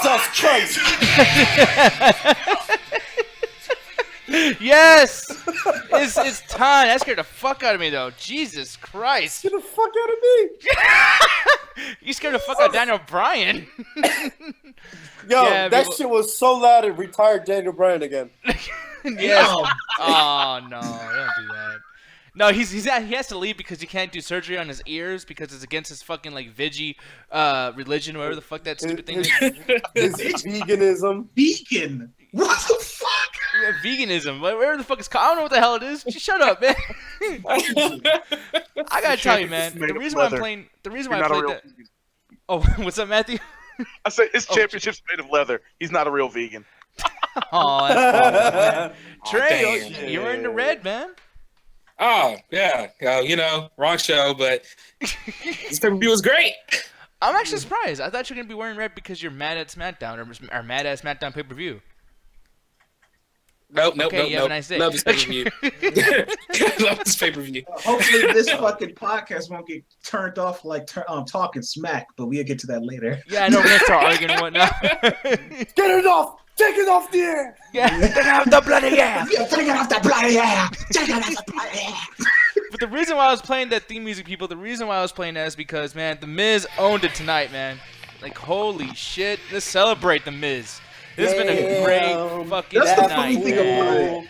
Jesus Christ! Yes! It's time. That scared the fuck out of me, though. Jesus Christ. Get the fuck out of me! You scared the fuck out of Daniel Bryan. Yo, Yeah, that people- shit was so loud it retired Daniel Bryan again. Yes. Oh, no. Don't do that. No, he has to leave because he can't do surgery on his ears because it's against his fucking, like, veggie religion, whatever the fuck that stupid thing is. His veganism. Vegan. What the fuck? Yeah, veganism. Whatever the fuck it's called. I don't know what the hell it is. Just shut up, man. I gotta tell you, man. The reason why I'm playing that. Oh, what's up, Matthew? I say his championship's made of leather. He's not a real vegan. Oh, that's awesome, man. Trey, damn. you were in the red, man. Oh, yeah. You know, wrong show, but this pay-per-view was great. I'm actually surprised. I thought you were going to be wearing red because you're mad at SmackDown or mad at SmackDown pay-per-view. Nope. Okay, you have a nice day. Love this pay-per-view. Love this pay-per-view. Hopefully this fucking podcast won't get turned off like talking smack, but we'll get to that later. Yeah, I know we're going to start arguing and whatnot. Get it off! Take it off the air! Yeah, take it off the bloody air! Yeah, take it off the bloody air! Take it off the bloody air! But the reason why I was playing that theme music, people, the reason why I was playing that is because, man, The Miz owned it tonight, man. Like, holy shit. Let's celebrate The Miz. This has been a great fucking That's the night, funny thing man. about it.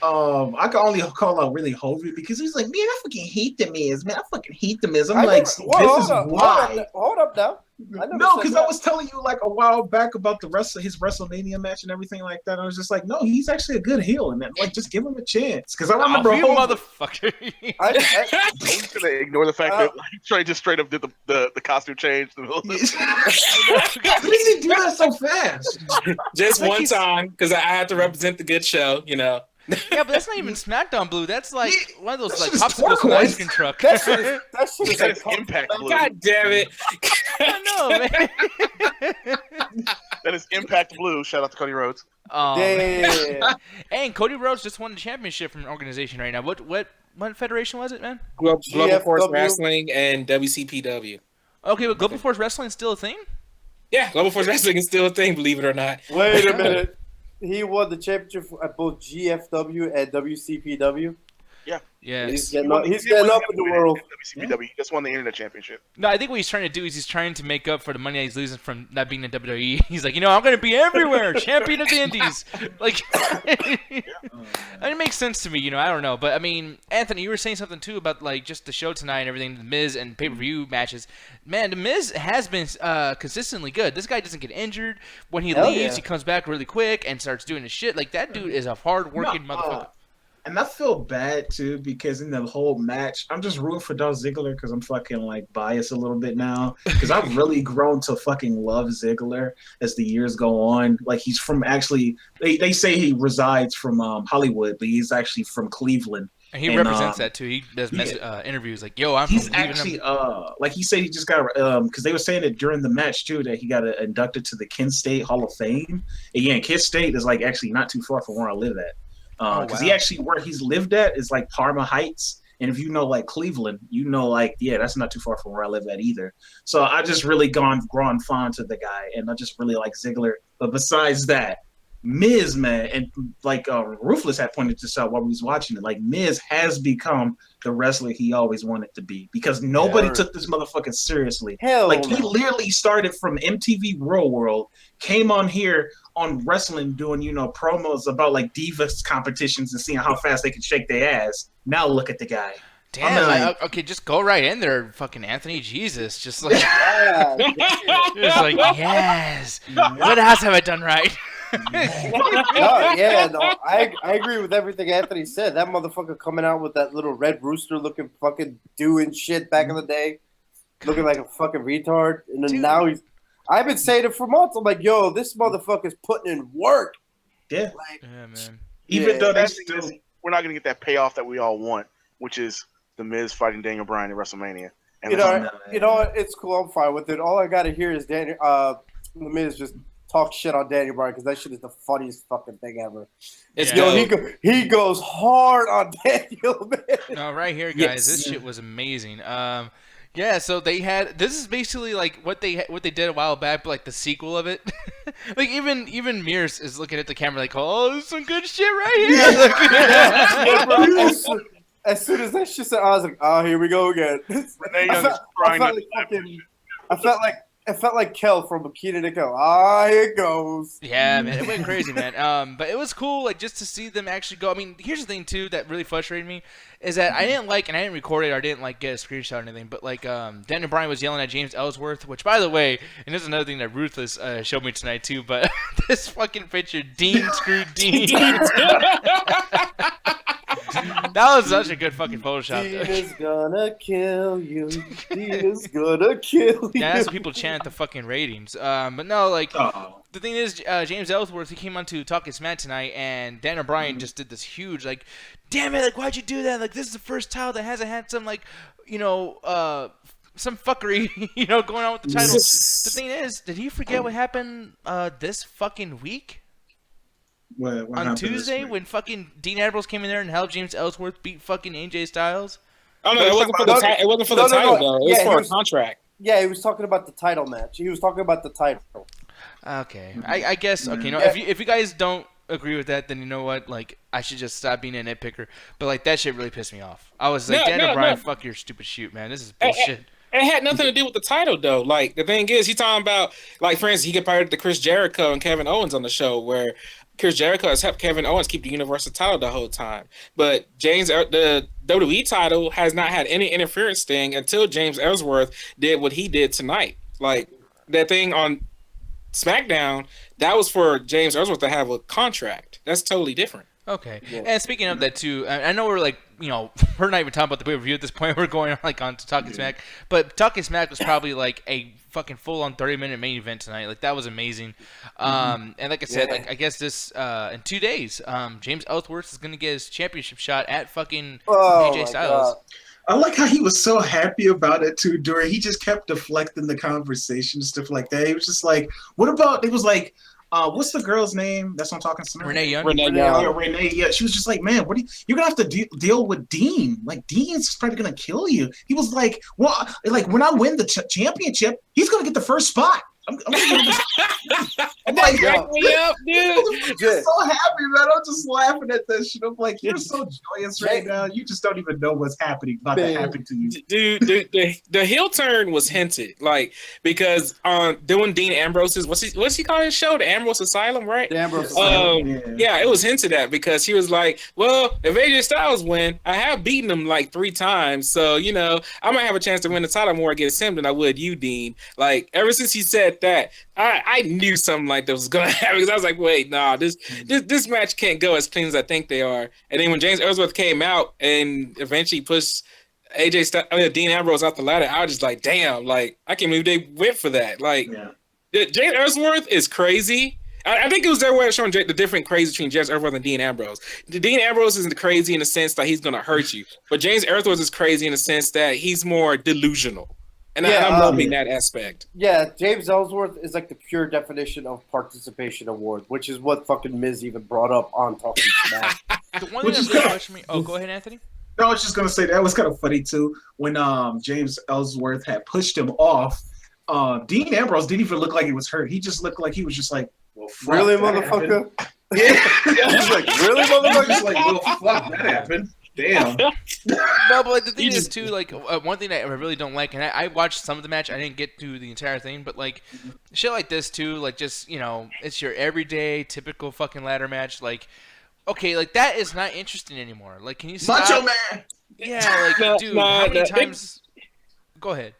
I can only call out really Hovey because he's like, man, I fucking hate the Miz, man. I fucking hate the Miz. I'm like, this is why. Hold up now. No, because I was telling you like a while back about his WrestleMania match and everything like that. I was just like, no, he's actually a good heel, and like just give him a chance. Because I remember, You motherfucker. I'm just gonna ignore the fact that Trey just straight up did the costume change. How did he do that so fast? Just one time, because I had to represent the good show, you know. Yeah, but that's not even SmackDown Blue. That's like one of those like That's just popsicles from the ice turquoise. cream truck. That shit is That is like Impact Blue. God damn it. I know, man. That is Impact Blue. Shout out to Cody Rhodes. damn. And Cody Rhodes just won the championship from an organization right now. What federation was it, man? Global Force GFW. Wrestling and WCPW. Okay, but Global Force Wrestling is still a thing? Yeah, Global Force Wrestling is still a thing, believe it or not. Wait a minute. He won the championship at both GFW and WCPW. Yeah. He's getting up in the world. WCPW. He just won the Internet Championship. No, I think what he's trying to do is he's trying to make up for the money that he's losing from not being in WWE. He's like, I'm going to be everywhere, champion of the Indies. Like, it makes sense to me, I don't know. But, I mean, Anthony, you were saying something, too, about, like, just the show tonight and everything, The Miz and pay-per-view matches. Man, The Miz has been consistently good. This guy doesn't get injured. When he leaves, he comes back really quick and starts doing his shit. Like, that dude is a hard-working motherfucker. And I feel bad too because in the whole match, I'm just rooting for Dolph Ziggler because I'm fucking like biased a little bit now because I've really grown to fucking love Ziggler as the years go on. Like he's from actually, they say he resides from Hollywood, but he's actually from Cleveland. And he represents that too. He does interviews like, "Yo, I'm he's from Cleveland." Actually like he said he just got because they were saying it during the match too that he got inducted to the Kent State Hall of Fame. And yeah, Kent State is like actually not too far from where I live at. Because he actually where he's lived at is like Parma Heights, and if you know like Cleveland, like that's not too far from where I live at either. So I just really grown fond to the guy, and I just really like Ziggler. But besides that, Miz, man, and like Ruthless had pointed this out while we was watching it. Like Miz has become the wrestler he always wanted to be because nobody took this motherfucker seriously. Hell He literally started from MTV Real World, came on here on wrestling doing promos about like divas competitions and seeing how fast they can shake their ass. Now look at the guy. Damn, okay, just go right in there, fucking Anthony. Jesus, just like, yes. What else have I done right? I agree with everything Anthony said. That motherfucker coming out with that little red rooster looking fucking doing shit back in the day, looking like a fucking retard, and then now I've been saying it for months. I'm like, yo, this motherfucker's putting in work. Yeah, yeah, man. Even though we're not gonna get that payoff that we all want, which is The Miz fighting Daniel Bryan at WrestleMania. And It's cool. I'm fine with it. All I gotta hear is The Miz just talk shit on Daniel Bryan because that shit is the funniest fucking thing ever. He goes hard on Daniel, man. No, right here, guys. This shit was amazing. So they had this is basically like what they did a while back, but like the sequel of it. Like even Mears is looking at the camera like, oh, this is some good shit right here. Like, as soon as that shit said, I was like, oh, here we go again. I felt like Kel from Akita to Kel. Ah, here it goes. Yeah, man, it went crazy, man. But it was cool, like, just to see them actually go. I mean, here's the thing too that really frustrated me is that I didn't like, and I didn't record it, or I didn't like get a screenshot or anything. But like, Dan and Bryan was yelling at James Ellsworth, which, by the way, and this is another thing that Ruthless showed me tonight too. But this fucking picture, Dean screwed Dean. That was such a good fucking Photoshop. Dean is gonna kill you. Dean is gonna kill you. Yeah, that's what people chant at the fucking ratings. But no, like, the thing is, James Ellsworth, he came on to Talk It's Mad tonight, and Dan O'Brien just did this huge, like, damn it, like, why'd you do that? Like, this is the first title that hasn't had some, like, some fuckery, going on with the title. The thing is, did he forget what happened this fucking week? What on Tuesday when fucking Dean Ammrbose came in there and helped James Ellsworth beat fucking AJ Styles? Oh no, it wasn't for the title though. It was for a contract. Yeah, he was talking about the title match. He was talking about the title. Okay, I guess. Okay, if you guys don't agree with that, then you know what? Like, I should just stop being a nitpicker. But like, that shit really pissed me off. I was like, Dan O'Brien, fuck your stupid shoot, man. This is bullshit. It had nothing to do with the title, though. Like, the thing is, he's talking about, like, for instance, he compared it to Chris Jericho and Kevin Owens on the show, where Chris Jericho has helped Kevin Owens keep the Universal title the whole time. But the WWE title has not had any interference thing until James Ellsworth did what he did tonight. Like, that thing on SmackDown, that was for James Ellsworth to have a contract. That's totally different. Okay. Yeah. And speaking of that too, I know we're like, we're not even talking about the pay-per-view at this point. We're going on to Talking Smack. But Talking Smack was probably like a fucking full-on 30-minute main event tonight. Like, that was amazing. And like I said, like, I guess this in 2 days, James Ellsworth is going to get his championship shot at fucking AJ Styles. God. I like how he was so happy about it too. He just kept deflecting the conversation and stuff like that. He was just like, "What about?" It was like, what's the girl's name? That's what I'm talking to. Renee Young. Renee. Yeah, she was just like, man, you're gonna have to deal with Dean. Like, Dean's probably gonna kill you. He was like, well, like when I win the championship, he's gonna get the first spot. I'm like, up, dude. You're so happy, man. I'm just laughing at that shit. I'm like, you're so joyous right now. You just don't even know what's about to happen to you. Dude, the heel turn was hinted, like, because doing Dean Ambrose's what's he call his show? The Ambrose Asylum, right? The Ambrose Asylum. Yeah, it was hinted at because he was like, well, if AJ Styles win, I have beaten him like 3 times, so I might have a chance to win the title more against him than I would you, Dean. Like, ever since he said that, I knew something like that was gonna happen because I was like, wait, nah, this match can't go as clean as I think they are. And then when James Ellsworth came out and eventually pushed Dean Ambrose out the ladder, I was just like, damn, like, I can't believe they went for that. Like, James Ellsworth is crazy. I think it was their way of showing the different crazy between James Ellsworth and Dean Ambrose. Dean Ambrose isn't crazy in the sense that he's gonna hurt you, but James Ellsworth is crazy in the sense that he's more delusional. And I'm loving that aspect. Yeah, James Ellsworth is like the pure definition of participation award, which is what fucking Miz even brought up on Talking Smack. The one thing that really questioned me. Oh, go ahead, Anthony. No, I was just gonna say that was kind of funny too when James Ellsworth had pushed him off. Dean Ambrose didn't even look like he was hurt. He just looked like he was just like, well, fuck, really, motherfucker? Yeah. He's like, really, motherfucker? He's like, well, fuck, that happened. Damn. No, but like, the thing is too, like, one thing that I really don't like, and I watched some of the match, I didn't get through the entire thing, but like, shit like this too, like, just, it's your everyday typical fucking ladder match, like, okay, like, that is not interesting anymore. Like, can you stop? Macho Man. Yeah, like, dude, how many times? Go ahead.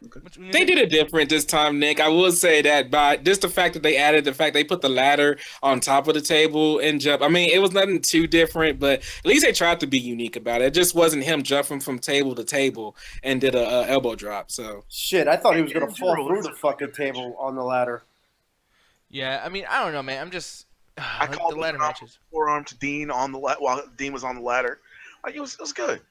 They did it different this time, Nick. I will say that, but just the fact that they put the ladder on top of the table and jump. I mean, it was nothing too different, but at least they tried to be unique about it. It just wasn't him jumping from table to table and did a elbow drop. So shit, I thought he was gonna fall through the fucking table on the ladder. Yeah, I mean, I don't know, man. I'm just I like called the ladder matches. Forearm to Dean on the while Dean was on the ladder. Like, it was good.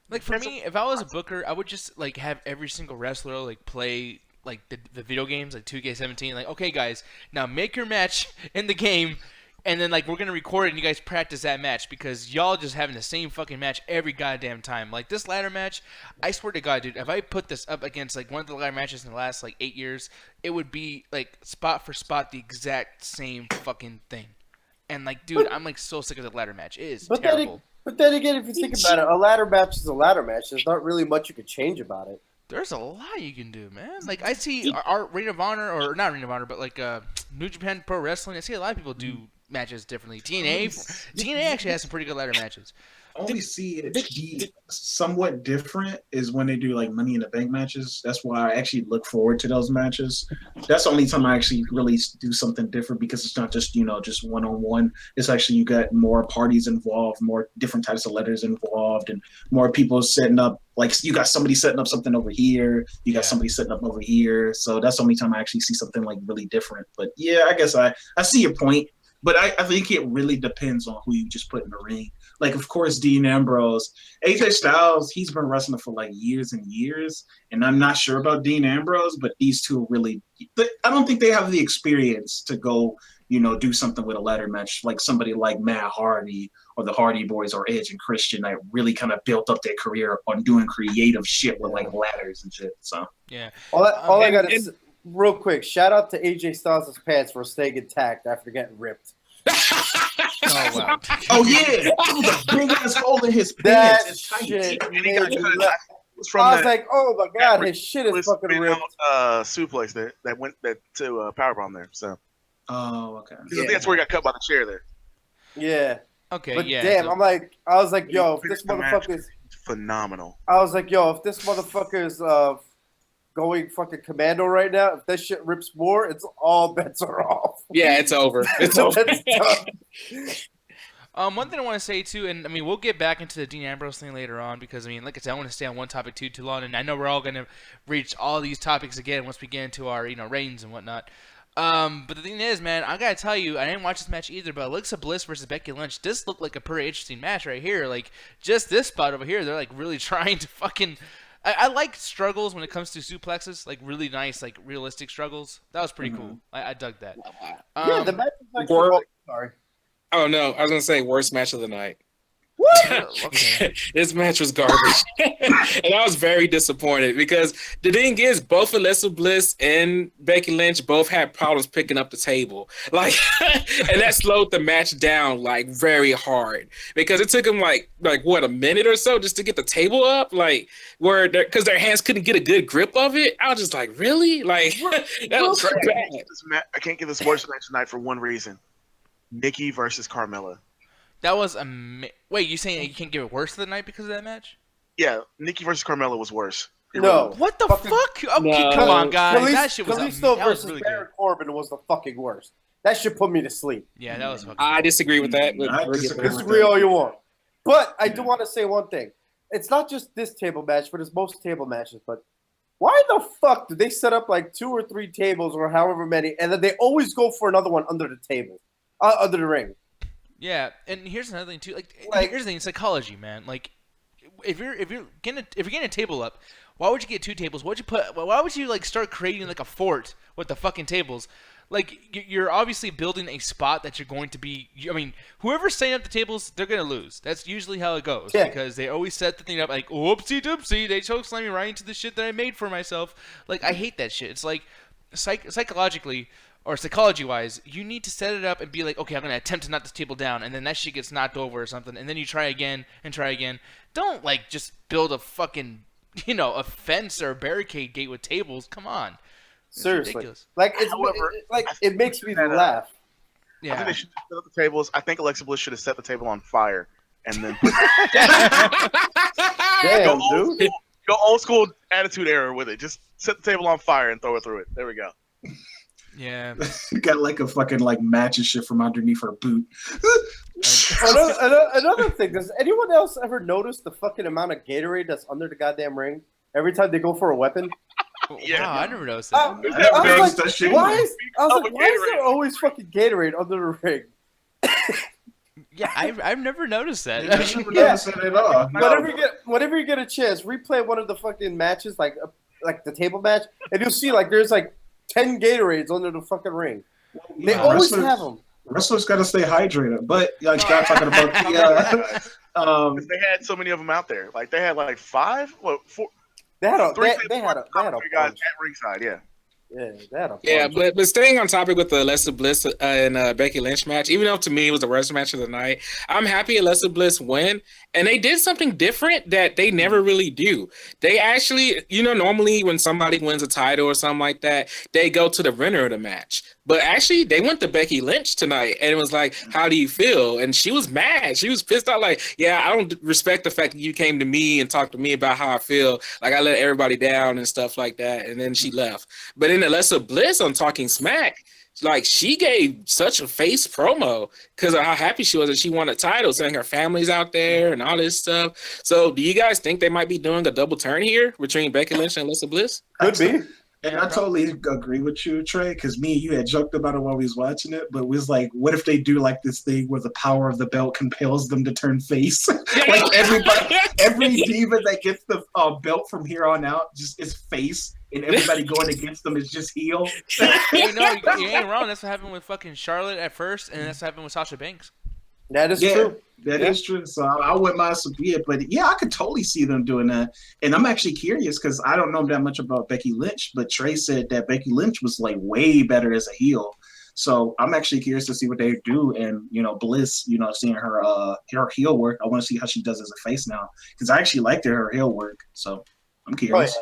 Like, for me, if I was a booker, I would just, like, have every single wrestler, like, play, like, the video games, like 2K17. Like, okay, guys, now make your match in the game and then like we're gonna record it and you guys practice that match because y'all just having the same fucking match every goddamn time. Like this ladder match, I swear to God, dude, if I put this up against like one of the ladder matches in the last like 8 years, it would be like spot for spot the exact same fucking thing. And like, dude, I'm like so sick of the ladder match. It is terrible. But then again, if you think about it, a ladder match is a ladder match. There's not really much you could change about it. There's a lot you can do, man. Like I see our Ring of Honor, or not Ring of Honor, but like New Japan Pro Wrestling. I see a lot of people do matches differently. TNA actually has some pretty good ladder matches. Only see it be somewhat different is when they do like Money in the Bank matches. That's why I actually look forward to those matches. That's the only time I actually really do something different because it's not just just one-on-one. It's actually you got more parties involved, more different types of letters involved, and more people setting up. Like you got somebody setting up something over here, you got somebody setting up over here. So that's the only time I actually see something like really different. But yeah, I guess I see your point. But I think it really depends on who you just put in the ring. Like, of course, Dean Ammrbose. AJ Styles, he's been wrestling for like years and years. And I'm not sure about Dean Ammbrose, but these two really – I don't think they have the experience to go, do something with a ladder match like somebody like Matt Hardy or the Hardy Boys or Edge and Christian that really kind of built up their career on doing creative shit with like ladders and shit. So, yeah. All I got is – real quick, shout out to AJ Styles' pants for staying intact after getting ripped. Oh, wow. Oh, yeah. The big ass hole in his That pants. shit And he made got me cut. laugh. From I was that like, oh my God, his shit is fucking spin ripped. out, suplex that went to Powerbomb there. So Oh, okay. I think that's where he got cut by the chair there. Yeah. Okay, But yeah. damn, so- I was like, yo, if He this finished the match. motherfucker's Phenomenal. going fucking commando right now, if that shit rips more, it's all bets are off. Yeah, it's over. It's over. That's done. One thing I want to say too, and I mean we'll get back into the Dean Ammbrose thing later on because I mean, like I said, I want to stay on one topic too long, and I know we're all gonna reach all these topics again once we get into our ratings and whatnot. But the thing is, man, I gotta tell you, I didn't watch this match either, but Alexa Bliss versus Becky Lynch, this looked like a pretty interesting match right here. Like just this spot over here, they're like really trying to fucking. I like struggles when it comes to suplexes, like really nice, like realistic struggles. That was pretty cool. I dug that. Yeah, the match is actually sorry. Oh no, I was gonna say worst match of the night. Okay. This match was garbage, and I was very disappointed because the thing is, both Alexa Bliss and Becky Lynch both had problems picking up the table, like, and that slowed the match down like very hard because it took them like what, a minute or so just to get the table up, like where because their hands couldn't get a good grip of it. I was just like, really, like that was bad. I can't give this worst match tonight for one reason: Nikki versus Carmella. That was wait, you saying you can't give it worse than the night because of that match? Yeah, Nikki versus Carmella was worse. No. What the fuck? Okay, No. come on, guys. That shit was Kalisto that was versus really Baron good. Corbin was the fucking worst. That shit put me to sleep. Yeah, that was fucking. I disagree with that. But I we'll get disagree there. with Disagree all you want. But I do want to say one thing. It's not just this table match, but it's most table matches. But why the fuck did they set up like 2 or 3 tables or however many, and then they always go for another one under the table, under the ring? Yeah, and here's another thing too. Like here's the thing, psychology, man. Like, if you're getting a table up, why would you get 2 tables? Why would you like start creating like a fort with the fucking tables? Like you're obviously building a spot that you're going to be. I mean, whoever's setting up the tables, they're gonna lose. That's usually how it goes because they always set the thing up like whoopsie doopsie. They choke slam me right into the shit that I made for myself. Like I hate that shit. It's like psychologically. Or psychology-wise, you need to set it up and be like, okay, I'm going to attempt to knock this table down, and then that shit gets knocked over or something, and then you try again and try again. Don't, like, just build a fucking, a fence or a barricade gate with tables. Come on. It's Seriously. ridiculous. Like, However, it makes me that, laugh. I Yeah. think they should set up the tables. I think Alexa Bliss should have set the table on fire and then Damn, dude. go old school attitude error with it. Just set the table on fire and throw it through it. There we go. Yeah. Got like a fucking like match and shit from underneath her boot. Another thing, does anyone else ever notice the fucking amount of Gatorade that's under the goddamn ring every time they go for a weapon? Yeah. Wow, I never noticed that. I was like, why is there always fucking Gatorade under the ring? Yeah, I've never noticed that. I never noticed that at all. Whenever you get a chance, replay one of the fucking matches, like the table match, and you'll see like there's like 10 Gatorades under the fucking ring. They always have them. Wrestlers got to stay hydrated, but like Scott talking about the they had so many of them out there. Like they had like 5, well, 4. They had a Three bunch. guys at ringside. Yeah. Yeah, they had a bunch. Yeah, but staying on topic with the Alexa Bliss and Becky Lynch match, even though to me it was the worst match of the night, I'm happy Alexa Bliss win. And they did something different that they never really do. They actually, normally when somebody wins a title or something like that, they go to the winner of the match. But actually, they went to Becky Lynch tonight, and it was like, how do you feel? And she was mad. She was pissed out like, yeah, I don't respect the fact that you came to me and talked to me about how I feel. Like, I let everybody down and stuff like that. And then she left. But in Alexa Bliss on Talking Smack, like, she gave such a face promo because of how happy she was that she won a title, saying her family's out there and all this stuff. So do you guys think they might be doing a double turn here between Becky Lynch and Alexa Bliss? Could be. And I totally agree with you, Trey, because me and you had joked about it while we was watching it, but it was like, what if they do like this thing where the power of the belt compels them to turn face? Like every diva that gets the belt from here on out just is face, and everybody going against them is just heel. You ain't wrong. That's what happened with fucking Charlotte at first, and that's what happened with Sasha Banks. That is true. That is true. So I wouldn't mind some it, but yeah, I could totally see them doing that. And I'm actually curious because I don't know that much about Becky Lynch, but Trey said that Becky Lynch was like way better as a heel. So I'm actually curious to see what they do. And Bliss, seeing her heel work, I want to see how she does as a face now because I actually liked her heel work. So I'm curious.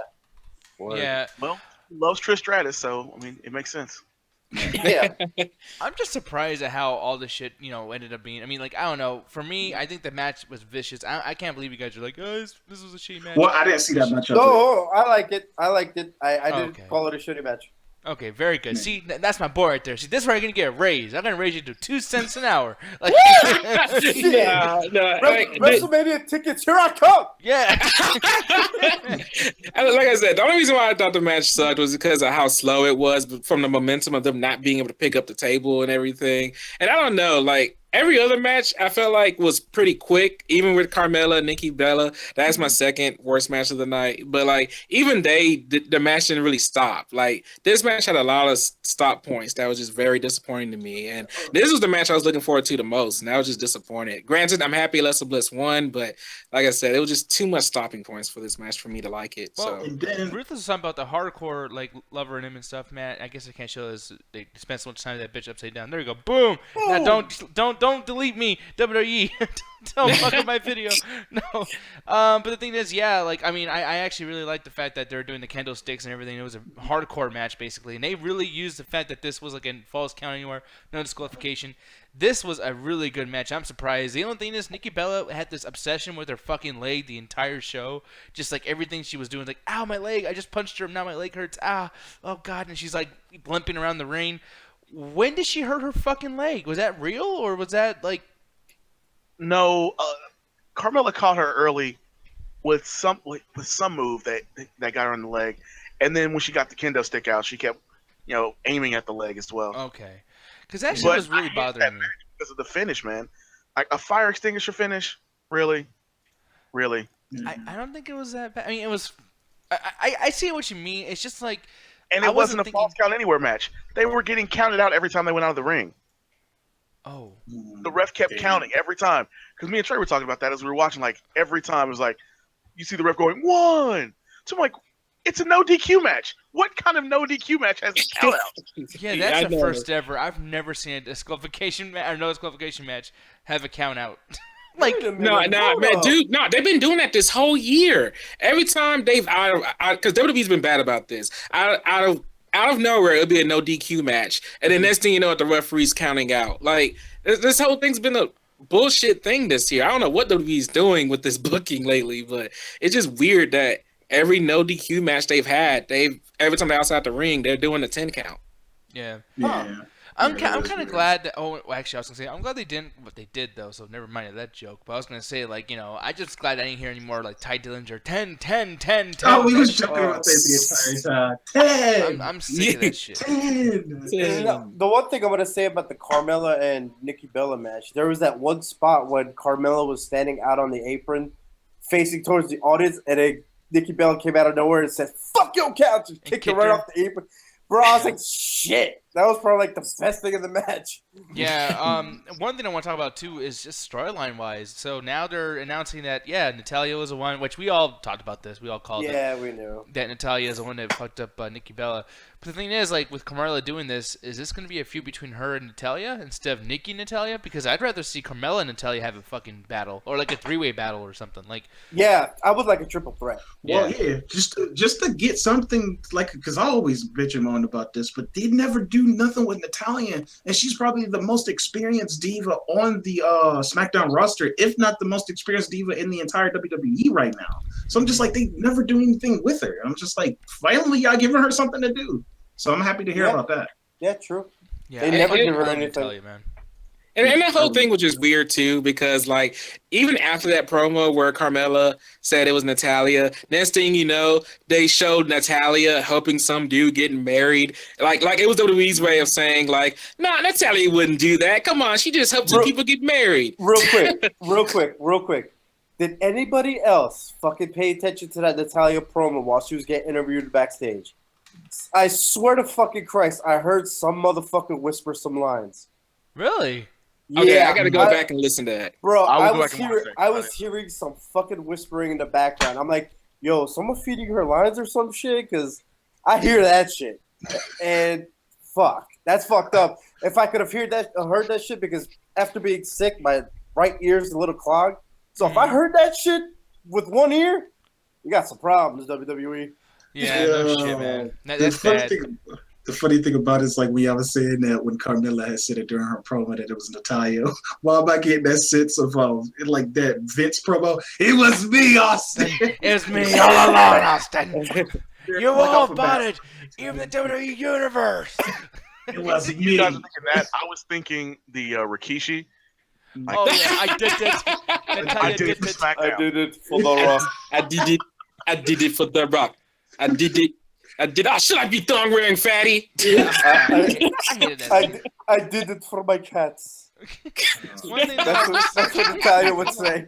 Oh, yeah. Well, loves Trish Stratus, so I mean, it makes sense. Yeah. I'm just surprised at how all this shit, ended up being. I mean, like, I don't know. For me, I think the match was vicious. I can't believe you guys are like, oh, this was a shitty match. Well, I didn't see that much of it. No, I liked it. I didn't call it a shitty match. Okay, very good. See, that's my boy right there. See, this is where you're going to get a raise. I'm going to raise you to 2 cents an hour. Like, WrestleMania tickets, here I come. Yeah. Like I said, the only reason why I thought the match sucked was because of how slow it was from the momentum of them not being able to pick up the table and everything. And I don't know, like, every other match I felt like was pretty quick, even with Carmella, Nikki Bella. That's my second worst match of the night. But, like, even the match didn't really stop. Like, this match had a lot of stop points that was just very disappointing to me. And this was the match I was looking forward to the most, and I was just disappointed. Granted, I'm happy Alexa Bliss won, but like I said, it was just too much stopping points for this match for me to like it. Well, so. Ruthless is something about the hardcore, like, lover and him and stuff, man. I guess I can't show this. They spent so much time with that bitch upside down. There you go. Boom. Now, don't delete me, WWE. Don't fuck up my video. No. But the thing is, yeah, like, I mean, I actually really like the fact that they're doing the candlesticks and everything. It was a hardcore match, basically. And they really used the fact that this was, like, a false count anywhere, no disqualification. This was a really good match. I'm surprised. The only thing is, Nikki Bella had this obsession with her fucking leg the entire show. Just, like, everything she was doing, like, ow, my leg. I just punched her. Now my leg hurts. Ah, oh, God. And she's, like, limping around the ring. When did she hurt her fucking leg? Was that real, or was that, like... No, Carmella caught her early with some move that got her in the leg, and then when she got the kendo stick out, she kept aiming at the leg as well. Okay, because that shit was really bothering me because of the finish, man. A fire extinguisher finish, really. I don't think it was that bad. I mean, it was. I see what you mean. It's just like, and it wasn't a false count anywhere match. They were getting counted out every time they went out of the ring. Oh. The ref kept counting every time. Because me and Trey were talking about that as we were watching. Like, every time it was like, you see the ref going, 1. So I'm like, it's a no DQ match. What kind of no DQ match has a count out? Yeah, that's the first ever. I've never seen a disqualification match or no disqualification match have a count out. Like, no, man, dude, no, they've been doing that this whole year. Every time they've because WWE's been bad about this. Out of nowhere, it'll be a no DQ match, and then next thing you know, the referee's counting out. Like, this whole thing's been a bullshit thing this year. I don't know what WWE's doing with this booking lately, but it's just weird that every no DQ match they've had, every time they're outside the ring, they're doing a 10 count. Yeah. Yeah. I'm kind of glad that. Oh, well, actually, I was gonna say I'm glad they didn't what they did though. So never mind that joke. But I was gonna say I just glad I didn't hear any more like Ty Dillinger 10. Oh, we was joking about that the entire time. 10. I'm sick of that shit. 10. The one thing I'm gonna say about the Carmella and Nikki Bella match, there was that one spot when Carmella was standing out on the apron, facing towards the audience, and then Nikki Bella came out of nowhere and said, "Fuck your couch," and kicked her right off the apron. Bro, I was like, shit. That was probably like the best thing in the match. Yeah, one thing I want to talk about too is just storyline wise. So now they're announcing that Natalya was the one, which we all talked about this. We all called it. We knew That Natalya is the one that fucked up Nikki Bella. But the thing is, like with Carmella doing this, is this going to be a feud between her and Natalya instead of Nikki and Natalya? Because I'd rather see Carmella and Natalya have a fucking battle or like a 3-way battle or something. Like I would like a triple threat. Well, yeah, just to get something like, because I always bitch and moan about this, but they never do nothing with Natalya, and she's probably the most experienced diva on the SmackDown roster, if not the most experienced diva in the entire WWE right now. So I'm just like, they never do anything with her. I'm just like, finally, y'all giving her something to do. So I'm happy to hear about that. Yeah, true. Yeah, They never give her I anything. Natalya, man. And that whole thing was just weird too, because like even after that promo where Carmella said it was Natalya, next thing you know, they showed Natalya helping some dude getting married. Like it was WWE's way of saying like, nah, Natalya wouldn't do that. Come on, she just helped two people get married. Real quick. Did anybody else fucking pay attention to that Natalya promo while she was getting interviewed backstage? I swear to fucking Christ, I heard some motherfucker whisper some lines. Really? Okay, I gotta go back and listen to that. Bro, I I was hearing some fucking whispering in the background. I'm like, yo, someone feeding her lines or some shit? Because I hear that shit. And fuck, that's fucked up. If I could have heard that shit, because after being sick, my right ear's a little clogged. So if I heard that shit with one ear, you got some problems, WWE. Yeah, no shit, man. That's bad. The funny thing about it is, like, we was saying that when Carmella had said it during her promo that it was Natalya. Why am I getting that sense of like that Vince promo? It was me, Austin. It's me all along, Austin. You all about it. Even the WWE universe. It was me. You guys are thinking that? I was thinking the Rikishi. Like, Oh yeah, I did it. Natalya did it. SmackDown. I did it for the Rock. I did it for The Rock. I did it. Oh, should I be thong wearing fatty? I hated that. I did it for my cats. One thing That's what Natalya would say.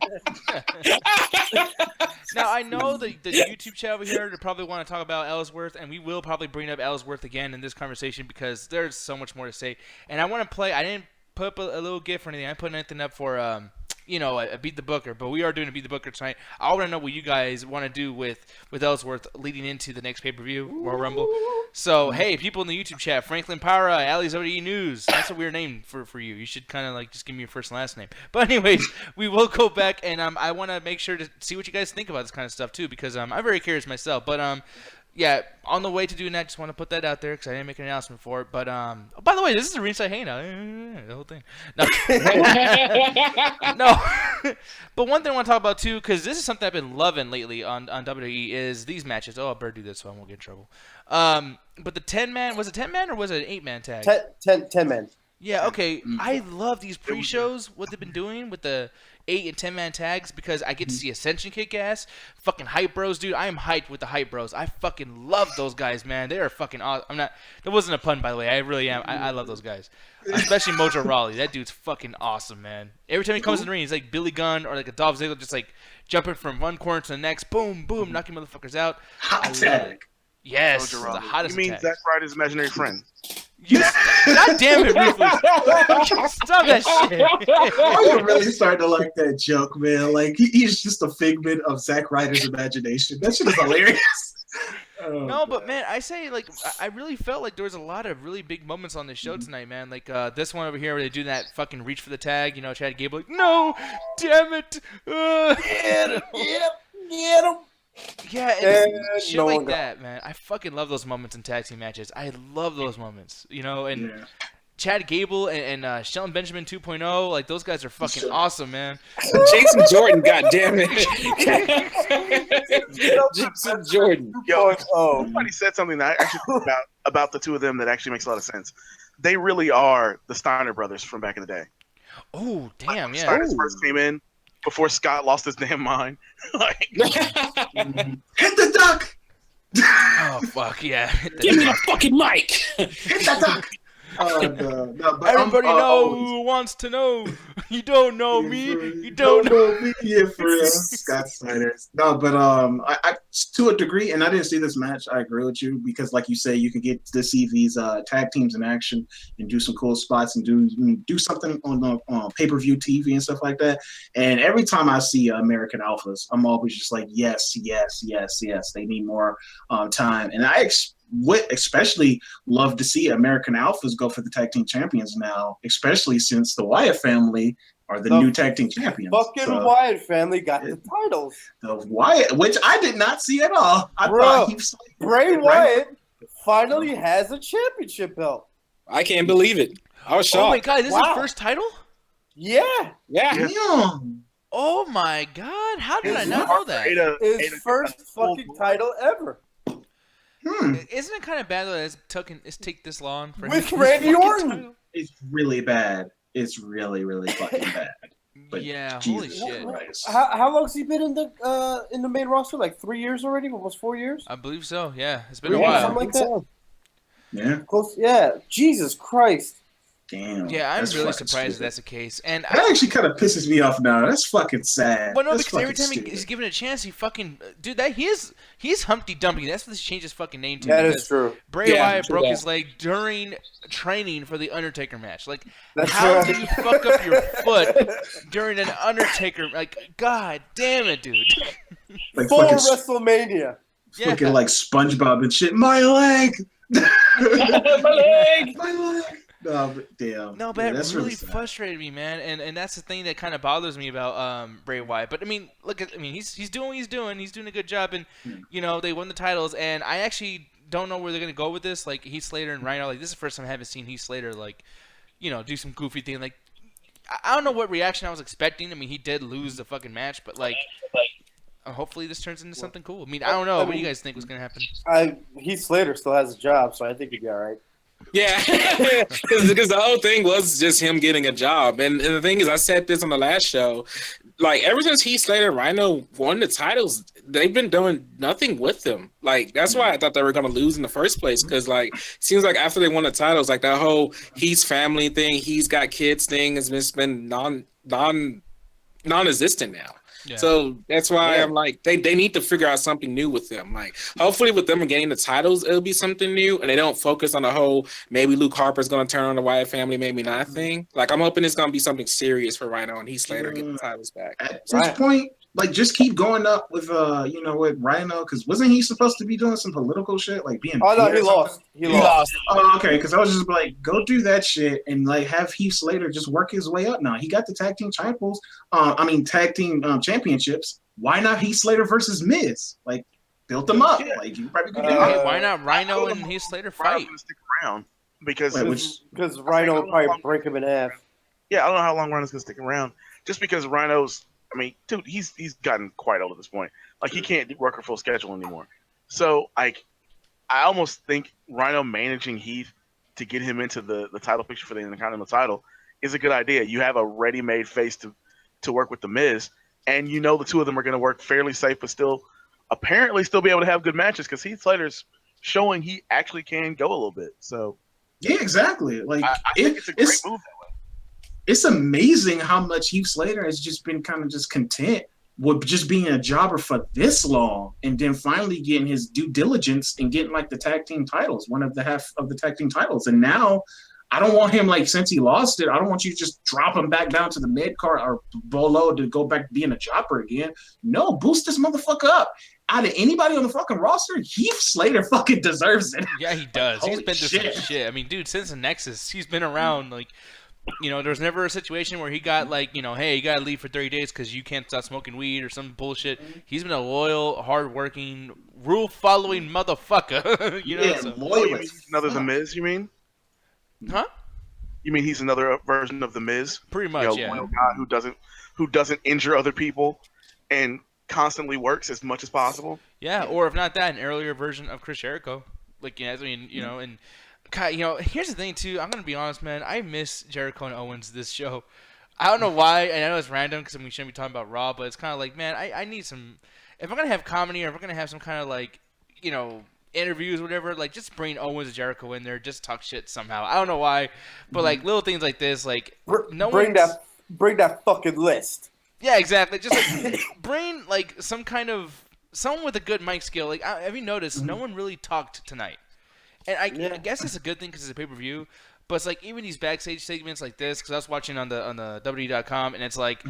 Now, I know the YouTube chat over here, they probably want to talk about Ellsworth, and we will probably bring up Ellsworth again in this conversation because there's so much more to say. And I want to play, I didn't put up a little GIF or anything. I didn't put anything up for, a Beat the Booker, but we are doing a Beat the Booker tonight. I want to know what you guys want to do with Ellsworth leading into the next pay-per-view, Royal Rumble. So, hey, people in the YouTube chat, Franklin Para, Allie's WWE News. That's a weird name for you. You should kind of like just give me your first and last name. But anyways, we will go back, and I want to make sure to see what you guys think about this kind of stuff too, because I'm very curious myself. But yeah, on the way to doing that, just want to put that out there because I didn't make an announcement for it. But by the way, this is a Ringside Hangout. The whole thing. No, no. But one thing I want to talk about too, because this is something I've been loving lately on WWE, is these matches. Oh, I better do this so I won't get in trouble. But the 10-man, was it 10-man or was it an 8-man tag? 10 men. Yeah, okay. I love these pre-shows, what they've been doing with the 8 and 10-man tags, because I get to see Ascension kick ass. Fucking Hype Bros, dude. I am hyped with the Hype Bros. I fucking love those guys, man. They are fucking awesome. That wasn't a pun, by the way. I really am. I love those guys. Especially Mojo Rawley. That dude's fucking awesome, man. Every time he comes in the ring, he's like Billy Gunn or like a Dolph Ziggler, just like jumping from one corner to the next. Boom, boom, knocking motherfuckers out. Hot tag. Yes, Mojo the Rawley. hottest You mean tag. Zack Ryder's imaginary friend? God damn it, Ruthless. Stop that shit. I'm really starting to like that joke, man. Like, he's just a figment of Zack Ryder's imagination. That shit is hilarious. No, but man, I say, like, I really felt like there was a lot of really big moments on this show tonight, man. Like this one over here where they do that fucking reach for the tag. You know, Chad Gable like, no, damn it. Get him. Yeah, it's shit like that, man. I fucking love those moments in tag team matches. I love those moments, you know. And Chad Gable and Shelton Benjamin 2.0, like those guys are fucking awesome, man. Jason Jordan, goddammit. Jason Jordan. Yo, somebody said something that I actually think about the two of them that actually makes a lot of sense. They really are the Steiner brothers from back in the day. Oh, damn, Like, yeah. Steiner's first came in before Scott lost his damn mind. Like, Hit the duck! Oh, fuck, yeah. Give me the fucking mic. Hit the duck! No, but Everybody wants to know. You don't know me. You don't know me. Yeah, for real. Scott Snyder. No, but I to a degree, and I didn't see this match. I agree with you because, like you say, you can get to see these tag teams in action and do some cool spots and do something on the pay-per-view TV and stuff like that. And every time I see American Alphas, I'm always just like, yes. They need more time, and I would especially love to see American Alphas go for the tag team champions now, especially since the Wyatt family are the new tag team champions. Fucking Wyatt family got the titles. The Wyatt, which I did not see at all. I thought he was Bray Wyatt finally has a championship belt. I can't believe it. I was shocked. Oh my god, this is his first title? Yeah. Yeah. Oh my god, how did I not know that? His first fucking title ever. Isn't it kind of bad that it's take this long for with Randy Orton? Title? It's really bad. It's really fucking bad. But yeah, Jesus holy shit. Christ. How long's he been in the main roster? Like 3 years already? Almost 4 years? I believe so. Yeah, it's been a while. Something like that. Yeah. Close. Yeah. Jesus Christ. Damn. Yeah, I'm really surprised stupid. if that's the case. And That actually kind of pisses me off now. That's fucking sad. Well, no, That's because every fucking time stupid. he's given a chance, he fucking he's Humpty Dumpty. That's what he changed his fucking name to. That is true. Bray Wyatt broke his leg during training for the Undertaker match. Like, That's how right. do you fuck up your foot during an Undertaker? Like, god damn it, dude. Like For fucking, WrestleMania. Yeah. fucking like SpongeBob and shit. My leg. My leg. My leg. No, but damn. No, but Yeah, it that's really sad. frustrated me, man, and that's the thing that kind of bothers me about Bray Wyatt. But I mean, he's doing what he's doing. He's doing a good job, and they won the titles. And I actually don't know where they're gonna go with this. Like Heath Slater and Rhino, like this is the first time I haven't seen Heath Slater do some goofy thing. Like I don't know what reaction I was expecting. I mean, he did lose the fucking match, but hopefully this turns into something cool. I mean, I don't know. What do you guys think was gonna happen? Heath Slater still has a job, so I think he'd be all right. Yeah, because the whole thing was just him getting a job. And the thing is, I said this on the last show, like ever since Heath Slater and Rhino won the titles, they've been doing nothing with them. Like that's why I thought they were going to lose in the first place, because like seems like after they won the titles, like that whole he's family thing, he's got kids thing has been non-existent now. Yeah. So that's why I'm like, they need to figure out something new with them. Like, hopefully with them getting the titles, it'll be something new, and they don't focus on the whole maybe Luke Harper's going to turn on the Wyatt family, maybe not thing. Like, I'm hoping it's going to be something serious for Rhino and Heath Slater getting the titles back. At this point, like, just keep going up with with Rhino, because wasn't he supposed to be doing some political shit, like being? Oh no, he lost. He lost. Oh, okay. Because I was just like, go do that shit and like have Heath Slater just work his way up. Now he got the tag team titles. Tag team championships. Why not Heath Slater versus Miz? Like, built them up. Yeah. Like, you probably could do that. Why not Rhino and Heath Slater fight? Stick around because Rhino will probably break him in half. Yeah, I don't know how long Rhino's gonna stick around. Just because Rhino's. I mean, dude, he's gotten quite old at this point. Like, he can't work a full schedule anymore. So, like, I almost think Rhino managing Heath to get him into the title picture for the Intercontinental title is a good idea. You have a ready-made face to work with The Miz, and you know the two of them are going to work fairly safe, but apparently still be able to have good matches, because Heath Slater's showing he actually can go a little bit. So, yeah, exactly. Like, I think it's a great move that way. It's amazing how much Heath Slater has just been kind of just content with just being a jobber for this long, and then finally getting his due diligence and getting like the tag team titles, one of the half of the tag team titles. And now I don't want him, like, since he lost it, I don't want you to just drop him back down to the mid card or below to go back being a jobber again. No, boost this motherfucker up. Out of anybody on the fucking roster, Heath Slater fucking deserves it. Yeah, he does. Like, he's been through some shit. I mean, dude, since the Nexus, he's been around, like, there's never a situation where he got, like, hey, you got to leave for 30 days because you can't stop smoking weed or some bullshit. He's been a loyal, hardworking, rule-following motherfucker. Loyal. You mean he's another The Miz, you mean? Huh? You mean he's another version of The Miz? Pretty much, yeah. Loyal guy who doesn't injure other people and constantly works as much as possible. Yeah, or if not that, an earlier version of Chris Jericho. Like, and... God, here's the thing, too. I'm going to be honest, man. I miss Jericho and Owens this show. I don't know why. I know it's random because we shouldn't be talking about Raw, but it's kind of like, man, I need some – if I'm going to have comedy or if I'm going to have some kind of, like, interviews, or whatever. Like, just bring Owens and Jericho in there, just talk shit somehow. I don't know why, but like little things like this, like bring that fucking list. Yeah, exactly. Just like bring like someone with a good mic skill. Like, have you noticed no one really talked tonight? And I guess it's a good thing because it's a pay-per-view. But it's like even these backstage segments like this, because I was watching on the WWE.com, and it's like,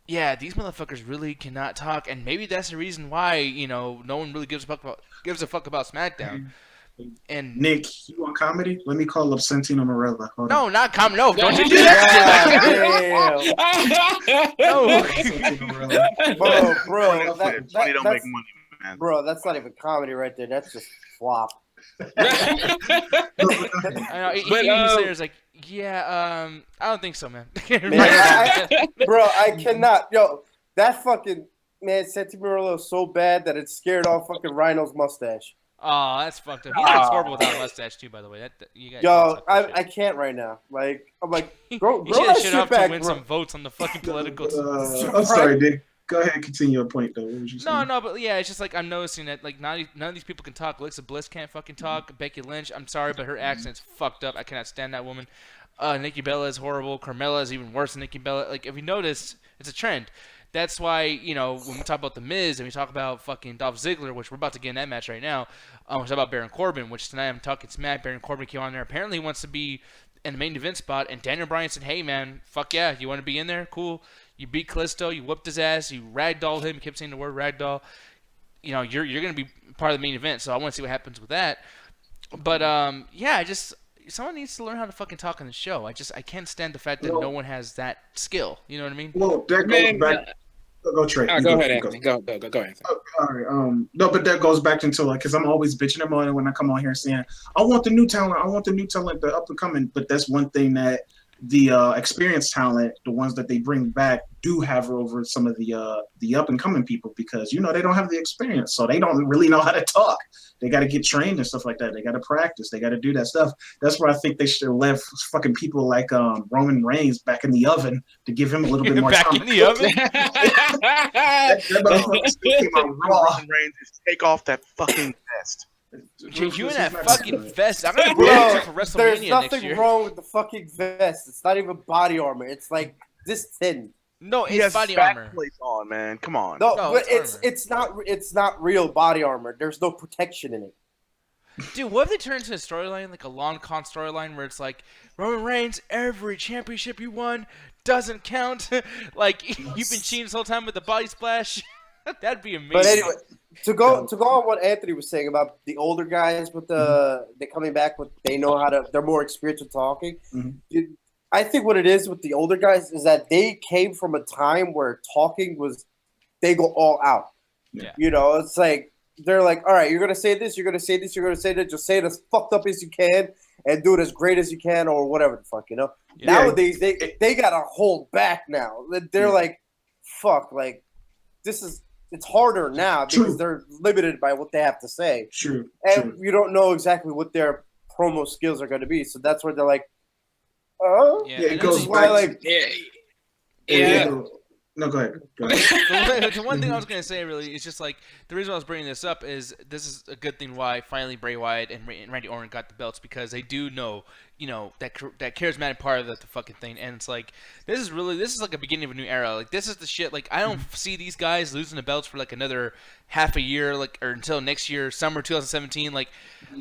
yeah, these motherfuckers really cannot talk, and maybe that's the reason why no one really gives a fuck about SmackDown. And Nick, you want comedy? Let me call up Santino Marella. No, not comedy. No, don't you do that shit. No, bro, that's don't make money, man. Bro, that's not even comedy right there. That's just flop. I know, he's like, yeah, I don't think so, man. Bro, I cannot. Yo, that fucking man, Santino Marella is so bad that it scared off fucking Rhino's mustache. Oh, that's fucked up. He looks horrible without a mustache too, by the way. I can't right now. Like, I'm like, grow that shit back, to win some votes on the fucking political. I'm sorry, Dick. Go ahead and continue your point, though. What was you saying? No, but yeah, it's just like I'm noticing that like none of these people can talk. Alexa Bliss can't fucking talk. Becky Lynch, I'm sorry, but her accent's fucked up. I cannot stand that woman. Nikki Bella is horrible. Carmella is even worse than Nikki Bella. Like, if you notice, it's a trend. That's why, when we talk about The Miz and we talk about fucking Dolph Ziggler, which we're about to get in that match right now, we talk about Baron Corbin, which tonight I'm talking smack. Baron Corbin came on there. Apparently he wants to be in the main event spot, and Daniel Bryan said, hey, man, fuck yeah, you want to be in there? Cool. You beat Kailsto, you whooped his ass, you ragdolled him, you kept saying the word ragdoll. You're going to be part of the main event, so I want to see what happens with that. But, someone needs to learn how to fucking talk on the show. I can't stand the fact that no one has that skill. You know what I mean? Well, that goes back. Go Trey. Go ahead, Anthony. Go ahead. All right. No, but that goes back into because I'm always bitching about it when I come on here saying I want the new talent, the up and coming. But that's one thing that the experienced talent, the ones that they bring back, do have over some of the up and coming people because they don't have the experience, so they don't really know how to talk. They got to get trained and stuff like that. They got to practice. They got to do that stuff. That's where I think they should have left fucking people like Roman Reigns back in the oven to give him a little bit more back time. In the oven? Roman Reigns is take off that fucking vest. You in that fucking vest. I'm gonna bring you for WrestleMania there's next nothing year. wrong with the fucking vest. It's not even body armor. It's like this thin. No, He it's has body back armor. plates on, man. Come on. No, No, but it's it's not real body armor. There's no protection in it. Dude, what if they turn into a storyline, like a long con storyline, where it's like Roman Reigns, every championship you won doesn't count. Like you've been cheating this whole time with the body splash. That'd be amazing. But anyway, to go on what Anthony was saying about the older guys with they're coming back with they're more experienced with talking. Mm-hmm. I think what it is with the older guys is that they came from a time where talking they go all out. Yeah. It's like they're like, all right, you're gonna say this, you're gonna say this, you're gonna say that. Just say it as fucked up as you can and do it as great as you can, or whatever the fuck, Yeah. Nowadays they gotta hold back now. They're like, fuck, like it's harder now because they're limited by what they have to say. True. And you don't know exactly what their promo skills are going to be. So that's where they're like, oh. Yeah, it goes back. No, go ahead. The one thing I was going to say really is just like the reason I was bringing this up is this is a good thing why finally Bray Wyatt and Randy Orton got the belts because they do know, that charismatic part of the fucking thing. And it's like, this is like a beginning of a new era. Like, this is the shit. Like, I don't see these guys losing the belts for like another half a year, like, or until next year, summer 2017. Like,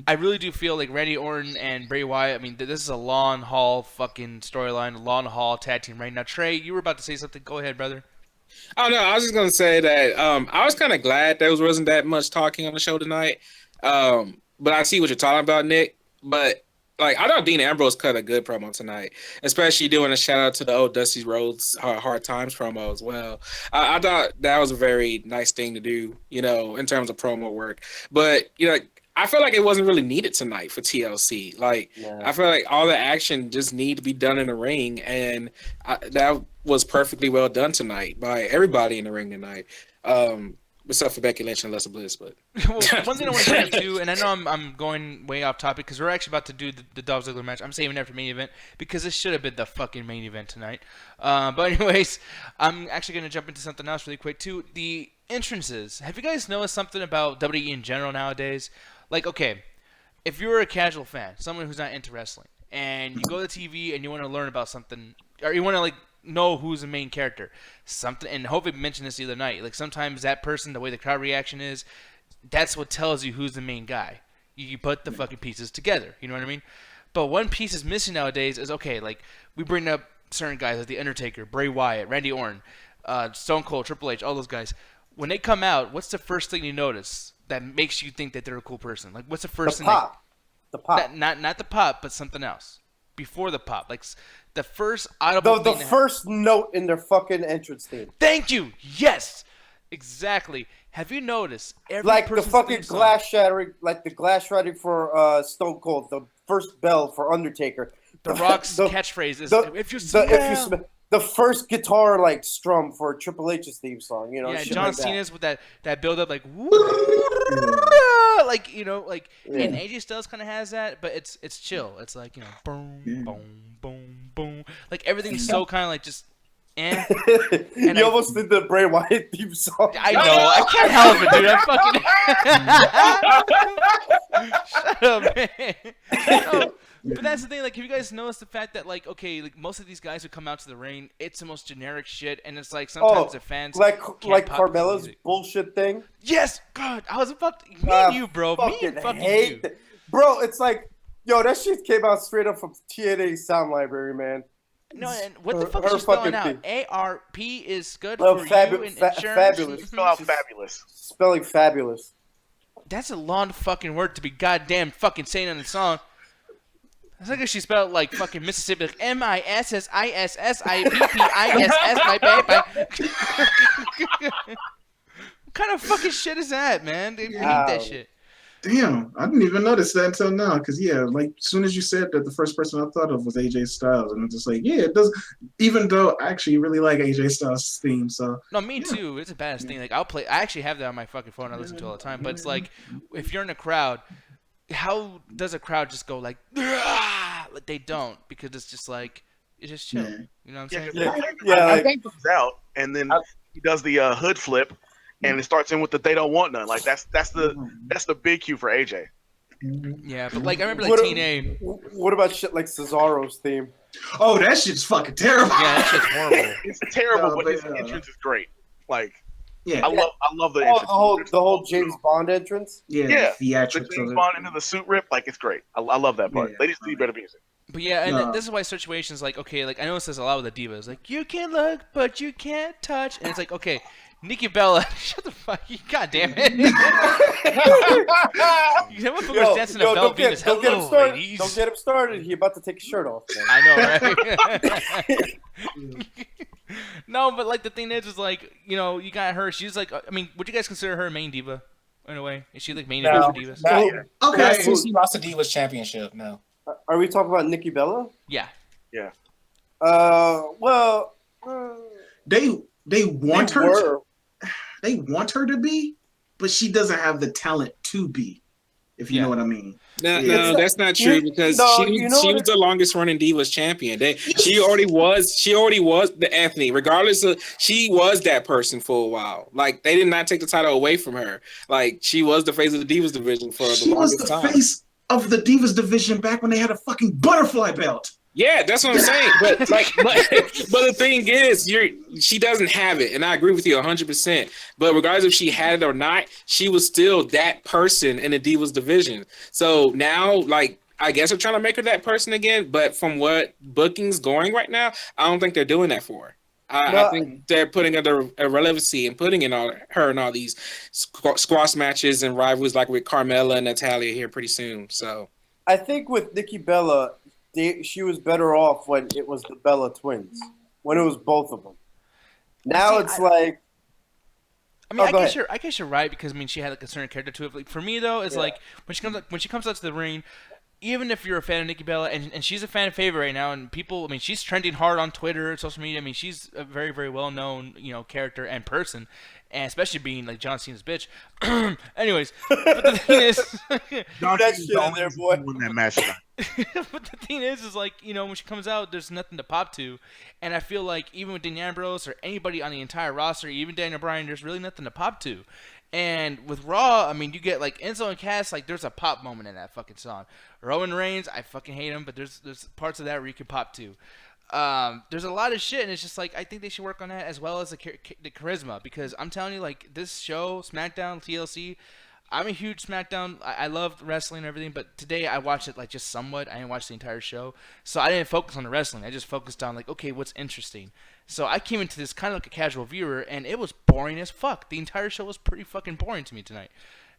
I really do feel like Randy Orton and Bray Wyatt, I mean, this is a long haul fucking storyline, a long haul tag team right now. Trey, you were about to say something. Go ahead, brother. Oh, no, I was just going to say that I was kind of glad there wasn't that much talking on the show tonight. But I see what you're talking about, Nick. But, like, I thought Dean Ammrbose cut a good promo tonight, especially doing a shout-out to the old Dusty Rhodes Hard Times promo as well. I thought that was a very nice thing to do, in terms of promo work. But, I feel like it wasn't really needed tonight for TLC. Like, I feel like all the action just need to be done in the ring, and that was perfectly well done tonight by everybody in the ring tonight, except for Becky Lynch and Alexa Bliss. But well, one thing I want to bring up too, and I know I'm going way off topic because we're actually about to do the Dolph Ziggler match. I'm saving that for main event because this should have been the fucking main event tonight. But anyways, I'm actually going to jump into something else really quick too. The entrances. Have you guys noticed something about WWE in general nowadays? Like, okay, if you're a casual fan, someone who's not into wrestling, and you go to TV and you want to learn about something, or you want to like know who's the main character, something, and Hope mentioned this the other night. Like sometimes that person, the way the crowd reaction is, that's what tells you who's the main guy. You put the fucking pieces together. You know what I mean? But one piece is missing nowadays is, okay, like we bring up certain guys like The Undertaker, Bray Wyatt, Randy Orton, Stone Cold, Triple H, all those guys. When they come out, what's the first thing you notice that makes you think that they're a cool person? Like, what's the first thing? The pop. Not the pop, but something else before the pop. Like the first audible. The first note in their fucking entrance theme. Thank you. Yes, exactly. Have you noticed every like the fucking theme song- glass shattering, like the glass shattering for Stone Cold, the first bell for Undertaker. The Rock's catchphrase is if you smell. The first guitar like strum for Triple H's theme song, you know. Yeah, shit John like that. Cena's with that build up, like like, you know, like, and AJ Styles kind of has that, but it's chill. It's like, you know, boom, boom, boom, boom. Like everything's so kind of like just. And you almost did the Bray Wyatt theme song. I know. I can't help it, dude. I fucking shut up, man. No, but that's the thing. Like, have you guys noticed the fact that, like, okay, like most of these guys who come out to the ring, it's the most generic shit, and it's like sometimes the fans like pop Carmella's music. Bullshit thing. Yes, God, I was about to, me and you, bro. Me and fucking you. Bro, it's like, yo, that shit came out straight up from TNA Sound Library, man. No, and what the fuck is she spelling out? ARP is good for you in insurance. Fabulous. Spell out fabulous. Spelling fabulous. That's a long fucking word to be goddamn fucking saying in the song. It's like if she spelled like fucking Mississippi, like MISSISSIPPISS, my baby. What kind of fucking shit is that, man? They hate that shit. Damn, I didn't even notice that until now. Because, yeah, like, as soon as you said that, the first person I thought of was AJ Styles. And I'm just like, yeah, it does. Even though I actually really like AJ Styles' theme. So no, me too. It's a badass thing. Like, I actually have that on my fucking phone. I listen to it all the time. But it's like, if you're in a crowd, how does a crowd just go like, like they don't? Because it's just like, it's just chill. Yeah. You know what I'm saying? Yeah, I think comes out, and then he does the hood flip. And it starts in with the "they don't want none." Like that's the big cue for AJ. Yeah, but like I remember like TNA. What about shit like Cesaro's theme? Oh, that shit's fucking terrible. Yeah, that shit's horrible. It's terrible, but his entrance is great. Like, yeah, I love the entrance. The whole James Bond entrance. Yeah, the theatrics the James of it. Bond into the suit rip, like it's great. I love that part. Yeah. They just do better music. But yeah, and this is why situations like, okay, like I know it says a lot with the divas, like you can look but you can't touch, and it's like, okay, Nikki Bella, shut the fuck, God damn it. You know what was dancing a belt being his hello, ladies. Don't get him started. He about to take his shirt off. Man. I know, right? No, but like the thing is like, you know, you got her. She's like, I mean, would you guys consider her a main diva in a way? Is she like main event for divas? Okay, Since she lost the Divas Championship, no. Are we talking about Nikki Bella? Yeah. Yeah. Well, they want her. They want her to be, but she doesn't have the talent to be. If you know what I mean. No, that's not true because she was the longest running Divas champion. She already was the Anthony. Regardless of, she was that person for a while. Like they did not take the title away from her. Like she was the face of the Divas division for the longest time. She was the face of the Divas division back when they had a fucking butterfly belt. Yeah, that's what I'm saying. But like, but the thing is, she doesn't have it, and I agree with you 100%. But regardless if she had it or not, she was still that person in the Divas division. So now, like, I guess they're trying to make her that person again. But from what booking's going right now, I don't think they're doing that for her. I think they're putting under irrelevancy and putting in her in all these squash matches and rivalries, like with Carmella and Natalia here pretty soon. So I think with Nikki Bella. She was better off when it was the Bella twins, when it was both of them. Now it's like. I mean, I guess you're right because I mean she had like a certain character to it. Like, for me though, it's like when she comes out to the ring, even if you're a fan of Nikki Bella and she's a fan favorite right now, and people, I mean, she's trending hard on Twitter, social media. I mean, she's a very very well known character and person. And especially being like John Cena's bitch. Anyways, but the thing is, that shit in there, boy. That match. But the thing is like, when she comes out, there's nothing to pop to, and I feel like even with Dean Ammrbose or anybody on the entire roster, even Daniel Bryan, there's really nothing to pop to. And with Raw, I mean, you get like Enzo and Cass, like there's a pop moment in that fucking song. Roman Reigns, I fucking hate him, but there's parts of that where you can pop too. There's a lot of shit, and it's just like I think they should work on that as well as the charisma, because I'm telling you, like this show, SmackDown, TLC. I'm a huge SmackDown. I love wrestling and everything, but today I watched it like just somewhat. I didn't watch the entire show, so I didn't focus on the wrestling. I just focused on like, okay, what's interesting. So I came into this kind of like a casual viewer, and it was boring as fuck. The entire show was pretty fucking boring to me tonight.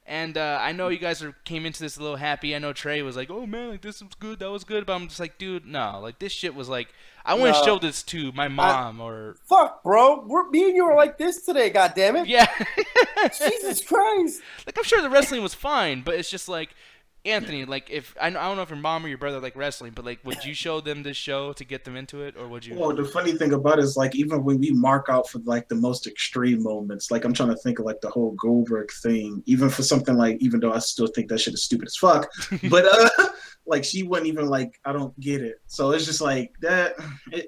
And I know you guys came into this a little happy. I know Trey was like, "Oh man, like this was good, that was good," but I'm just like, dude, no, like this shit was like, I want to show this to my mom or. Fuck, bro, me and you are like this today. God damn it. Yeah. Jesus Christ. Like I'm sure the wrestling was fine, but it's just like. Anthony, like if I don't know if your mom or your brother like wrestling, but like would you show them this show to get them into it, or would you? Well, the funny thing about it is like even when we mark out for like the most extreme moments, like I'm trying to think of like the whole Goldberg thing, even for something like, even though I still think that shit is stupid as fuck, but like she wouldn't even like, I don't get it. So it's just like that.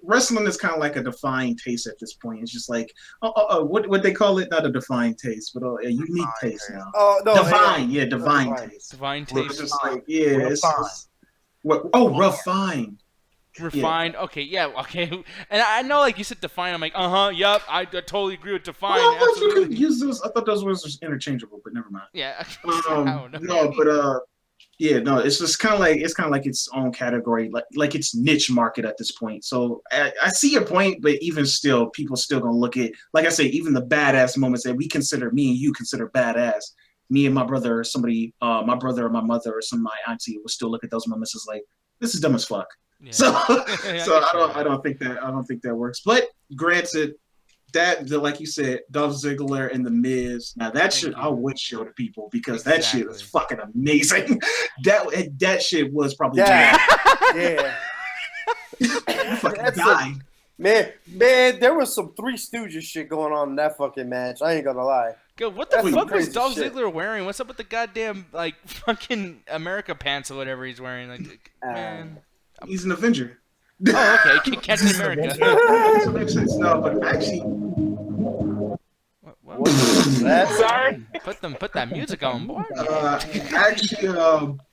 Wrestling is kind of like a defined taste at this point. It's just like what they call it, not a defined taste, but a unique taste now. Oh no, divine, divine taste. Divine It's taste. just like it's what? Oh, refined. Refined. Yeah. Okay, yeah, okay. And I know, like you said, define. I'm like, yep. I totally agree with define. Well, I thought you absolutely. could use those. I thought those words were interchangeable, but never mind. Yeah. I don't know. No, but yeah, no, it's just kind of like its own category, like its niche market at this point. So I see your point, but even still, people still gonna look at, like I say, even the badass moments that me and you consider badass. Me and my brother, or somebody, my brother or my mother or some of my auntie will still look at those moments as like, this is dumb as fuck. Yeah. So I don't think that works. But granted, like you said, Dolph Ziggler and The Miz. Now that shit I would show to people because that shit was fucking amazing. that shit was probably yeah. fucking died. Man, there was some Three Stooges shit going on in that fucking match. I ain't gonna lie. Yo, what the fuck was Dolph shit. Ziggler wearing? What's up with the goddamn like fucking America pants or whatever he's wearing? Like, man, he's an Avenger. Oh, okay, Captain America. That makes sense. No, but actually, what was that? Sorry. Put that music on, boy. I actually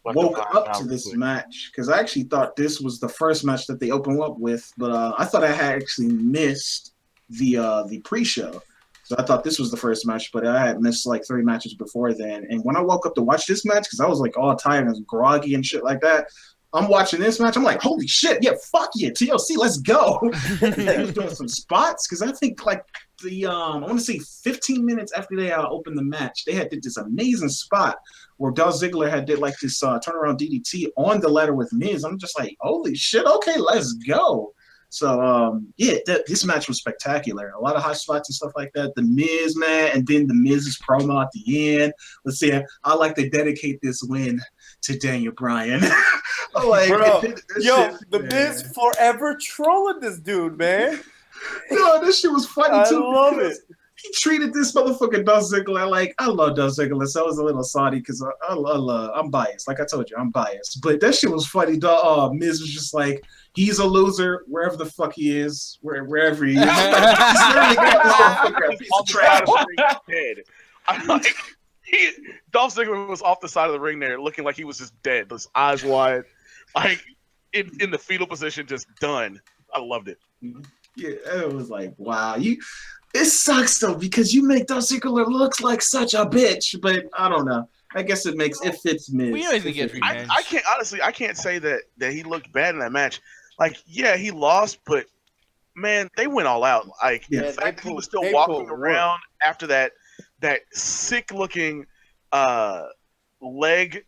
woke up to this match because I actually thought this was the first match that they opened up with, but I thought I had actually missed the pre-show. So I thought this was the first match, but I had missed like 3 matches before then. And when I woke up to watch this match, because I was like all tired and groggy and shit like that, I'm watching this match. I'm like, holy shit, yeah, fuck yeah, TLC, let's go. They was doing some spots because I think like the I want to say 15 minutes after they opened the match, they did this amazing spot where Dolph Ziggler did like this turnaround DDT on the ladder with Miz. I'm just like, holy shit, okay, let's go. So, this match was spectacular. A lot of hot spots and stuff like that. The Miz, man, and then the Miz's promo at the end. Let's see, I like to dedicate this win to Daniel Bryan. Like, bro, the Miz forever trolling this dude, man. No, this shit was funny, too. I love it. He treated this motherfucking Dolph Ziggler like, I love Dolph Ziggler, so I was a little salty because I'm biased. Like I told you, I'm biased. But that shit was funny. Miz was just like, he's a loser wherever the fuck he is, wherever he is. Dead. I'm like, Dolph Ziggler was off the side of the ring there, looking like he was just dead, his eyes wide, like in the fetal position, just done. I loved it. Yeah, it was like, wow, it sucks though because you make Dolph Ziggler look like such a bitch, but I don't know. I guess it fits Miz. We don't even get revenge. I can't say that he looked bad in that match. Like, yeah, he lost, but man, they went all out. Like, the fact that he was still walking around after that sick looking leg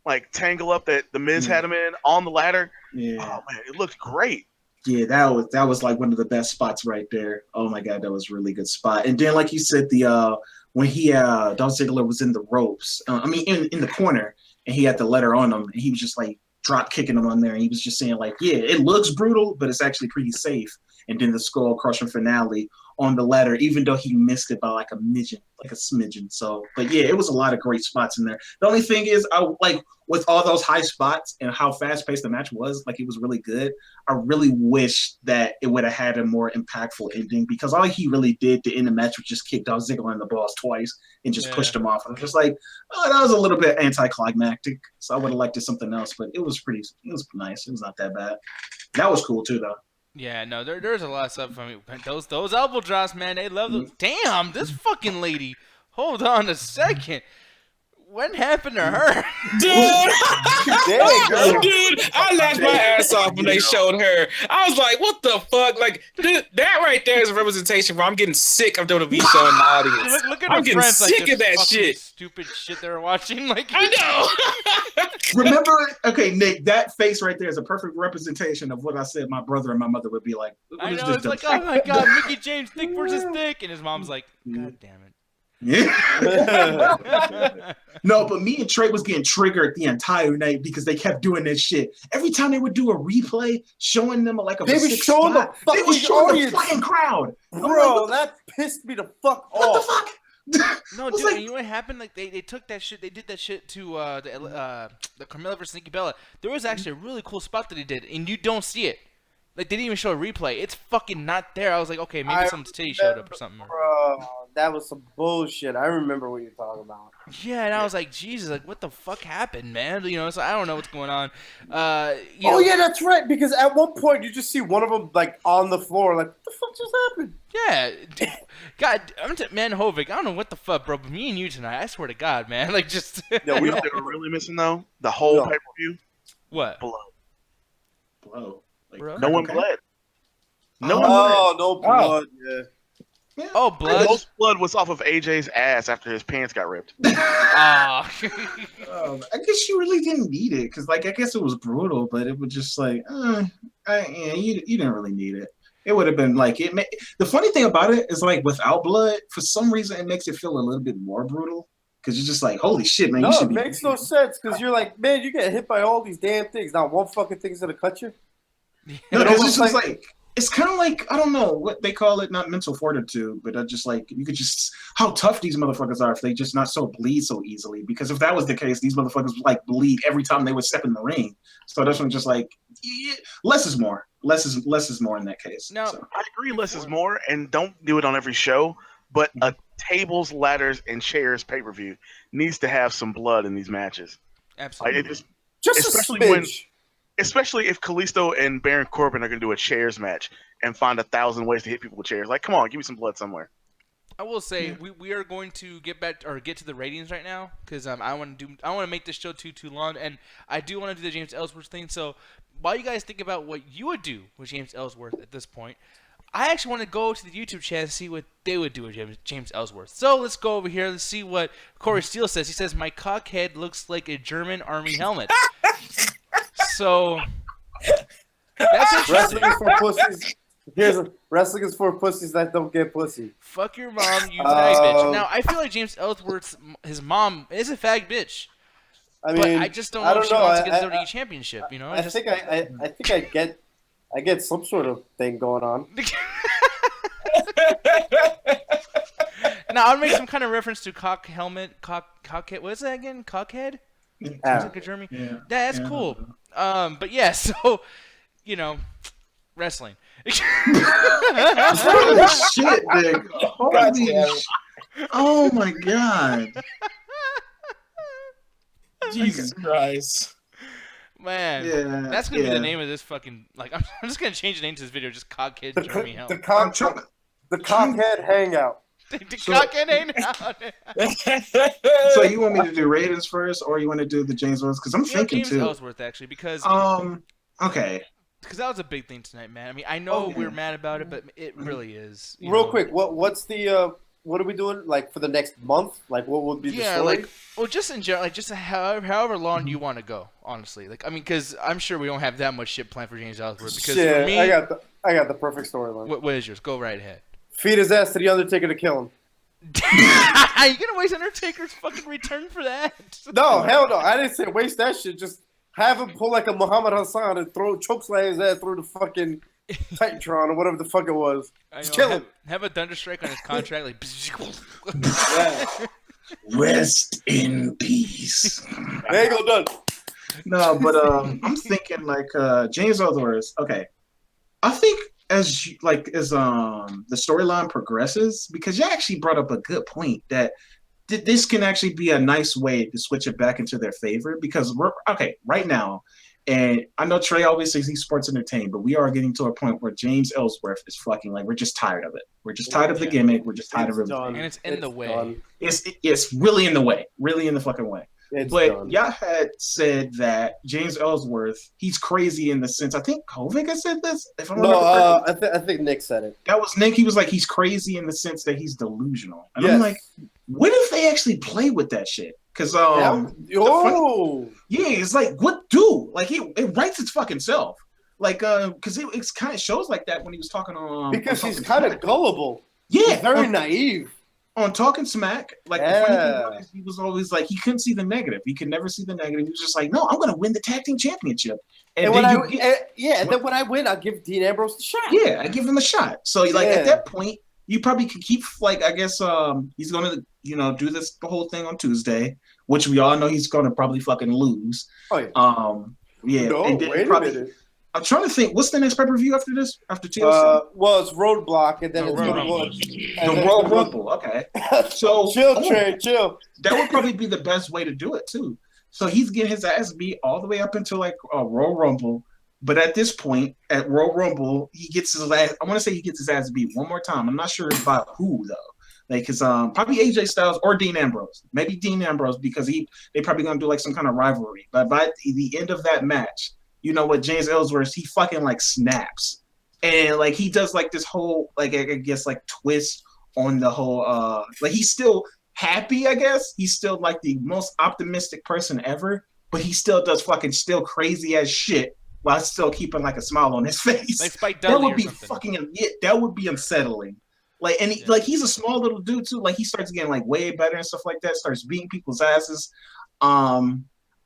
like tangle up that the Miz had him in on the ladder. Yeah. Oh man, it looked great. Yeah, that was like one of the best spots right there. Oh my god, that was a really good spot. And then, like you said, when Dolph Ziggler was in the ropes, in the corner, and he had the letter on him, and he was just like drop kicking him on there, and he was just saying like, yeah, it looks brutal, but it's actually pretty safe. and then the skull crushing finale on the ladder, even though he missed it by like a smidgen. So, but yeah, it was a lot of great spots in there. The only thing is, I like with all those high spots and how fast paced the match was, like it was really good. I really wish that it would have had a more impactful ending, because all he really did to end the match was just kick Dolph Ziggler in the balls twice and just pushed him off. And I'm just like, oh, that was a little bit anticlimactic. So I would have liked it something else, but it was nice. It was not that bad. That was cool too, though. Yeah, no, there's a lot of stuff. I mean, those elbow drops, man, they love those. Damn, this fucking lady. Hold on a second. What happened to her? Dude, I laughed my ass off when they showed her. I was like, what the fuck? Like, dude, that right there is a representation where I'm getting sick of WWE showing the audience. Look at I'm her getting friends, sick like, of that shit. Stupid shit they were watching. Like, I know. Remember, okay, Nick, that face right there is a perfect representation of what I said my brother and my mother would be like. I know, it's like, oh my god, Mickey James, thick versus thick. And his mom's like, god damn it. Yeah. No, but me and Trey was getting triggered the entire night because they kept doing this shit. Every time they would do a replay showing them like a They were showing the they were fucking showing audience. the fucking crowd. Bro, that pissed me the fuck What off. the fuck? No, dude, and you know what happened? Like they took that shit. They did that shit to the Carmella versus Nikki Bella. There was actually a really cool spot that they did, and you don't see it. Like they didn't even show a replay. It's fucking not there. I was like, okay, maybe some titty showed up or something. Bro, that was some bullshit. I remember what you're talking about. Yeah, and I was like, Jesus, like what the fuck happened, man? You know, so I don't know what's going on. Yeah, that's right. Because at one point you just see one of them like on the floor, like what the fuck just happened? Yeah, God, man, Hovik, I don't know what the fuck, bro. But me and you tonight, I swear to God, man, like just. Yeah, We know they were really missing though the whole pay per view. What? Blow. Like, Bro? No one bled. No one bled. Oh, no blood. Yeah. Oh, The blood. most blood was off of AJ's ass after his pants got ripped. Ah. I guess you really didn't need it because, like, I guess it was brutal, but it was just like, you didn't really need it. It would have been like the funny thing about it is like without blood, for some reason, it makes it feel a little bit more brutal because you're just like, holy shit, man! No, you should it makes no sense because you're like, man, you get hit by all these damn things. Not one fucking thing's gonna cut you. No, It it's almost just like it's kind of like I don't know what they call it, not mental fortitude, but just like you could just how tough these motherfuckers are if they just not so bleed so easily. Because if that was the case, these motherfuckers would like bleed every time they would step in the ring. So that's when just like less is more. Less is more in that case. No, so. I agree, less is more, and don't do it on every show. But a tables, ladders, and chairs pay per view needs to have some blood in these matches. absolutely. Like, Just especially a when- smidge. Especially if Kailsto and Baron Corbin are going to do a chairs match and find 1,000 ways to hit people with chairs. Like, come on, give me some blood somewhere. I will say we are going to get to the ratings right now because I want to make this show too long, and I do want to do the James Ellsworth thing. So while you guys think about what you would do with James Ellsworth at this point, I actually want to go to the YouTube chat and see what they would do with James Ellsworth. So let's go over here. Let's see what Corey Steele says. He says my cockhead looks like a German army helmet. So that's interesting. Wrestling is for pussies. Wrestling is for pussies that don't get pussy. Fuck your mom, you fag bitch. Now I feel like James Ellsworth's his mom is a fag bitch. I But mean, I just don't know if she wants to get the WWE Championship. You know, I think I get some sort of thing going on. Now I'll make some kind of reference to cockhead. What is that again? Cockhead? Yeah. Like a German? Yeah. That's cool. But yeah, so you know, wrestling. Holy shit, Nick. Holy damn Oh my god. Jesus Christ. Man, Yeah. that's gonna be the name of this fucking I'm just gonna change the name to this video. Just cockhead Jeremy Helm. The cockhead hangout. The cockhead ain't out. So you want me to do ratings first, or you want to do the James Ellsworth? Because I'm thinking James too. Ellsworth actually because Okay. because that was a big thing tonight, man. I mean, I know we're mad about it, but it really is. Real quick, what's the what are we doing like for the next month? Like what would be the story? like well, just in general, like just however long you want to go. Honestly, like I mean, because I'm sure we don't have that much shit planned for James Ellsworth. Because Shit, for me, I got the perfect storyline. what is yours? Go right ahead. Feed his ass to the Undertaker to kill him. Are you gonna waste Undertaker's fucking return for that? No, hell no. I didn't say waste that shit. Just have him pull like a Muhammad Hassan and choke slam his ass through the fucking Titantron or whatever the fuck it was. I Just know, kill him. have a Thunderstrike on his contract, like. Yeah. Rest in peace. There you go, done. No, but I'm thinking like James Ellsworth. Okay, I think as the storyline progresses, because you actually brought up a good point that this can actually be a nice way to switch it back into their favor, because we're okay right now. And I know Trey always says he's sports entertained, but we are getting to a point where James Ellsworth is fucking like, we're just tired of it. We're just tired of the gimmick. We're just tired of it. And it's in the way. Done. It's really in the way. Really in the fucking way. It's But done. y'all had said that James Ellsworth, he's crazy in the sense, I think Kovic has said this. If I'm No, I think Nick said it. that was Nick. He was like, he's crazy in the sense that he's delusional. And Yes. I'm like, what if they actually play with that shit? Because Yeah. Oh. yeah, it's like, what do? Like, it writes its fucking self. Like, because it's kind of shows like that when he was talking on Because on he's Talking kind of Smack. gullible. Yeah, He's very on, naive. on Talking Smack. Like, the Yeah. funny thing was, he was always like, he couldn't see the negative. He could never see the negative. He was just like, no, I'm gonna win the tag team championship. And then when you and then when I win, I'll give Dean Ammrbose the shot. yeah, I give him a shot. So like Yeah. at that point, you probably could keep like, I guess he's gonna do this the whole thing on Tuesday, which we all know he's gonna probably fucking lose. Oh yeah. Yeah. No, and then wait a probably, minute. I'm trying to think, what's the next pay-per-view after this? After TLC? Well, it's Roadblock, and then No, it's Royal gonna go. Rumble. The Royal Rumble. Okay. So Chill, Trey, chill. that would probably be the best way to do it too. So he's getting his ass beat all the way up until like Royal Rumble. But at this point, at Royal Rumble, he gets his ass. I want to say he gets his ass beat one more time. I'm not sure about who though. Like, cause probably AJ Styles or Dean Ammbrose. Maybe Dean Ammbrose, because they probably gonna do like some kind of rivalry. But by the end of that match, you know what, James Ellsworth, he fucking like snaps, and like he does like this whole like I guess like twist on the whole like he's still happy. I guess he's still like the most optimistic person ever, but he still does fucking still crazy as shit while still keeping like a smile on his face. Like Spike That Dudley would or be something. fucking that would be unsettling. Like, and like he's a small little dude too. Like he starts getting like way better and stuff like that. Starts beating people's asses.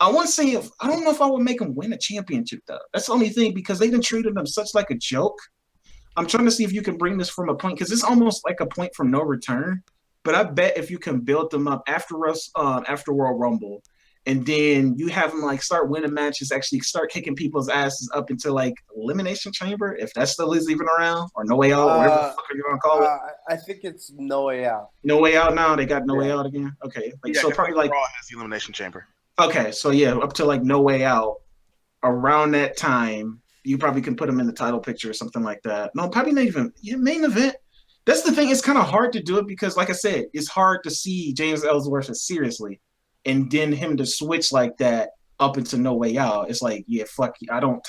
I want to say I don't know if I would make him win a championship though. That's the only thing, because they done treated him such like a joke. I'm trying to see if you can bring this from a point, because it's almost like a point from no return. But I bet if you can build them up after after World Rumble, and then you have them like start winning matches, actually start kicking people's asses up into like Elimination Chamber, if that still is even around, or No Way Out, whatever the fuck are you gonna call it? I think it's No Way Out. No Way Out now. They got No Way Yeah. Out again. Okay, like Yeah, so probably like Raw has the Elimination Chamber. okay, so yeah, up to like No Way Out. Around that time, you probably can put them in the title picture or something like that. No, probably not even main event. That's the thing. It's kind of hard to do it because, like I said, it's hard to see James Ellsworth as seriously, and then him to switch like that up into No Way Out. It's like, yeah, fuck you. I didn't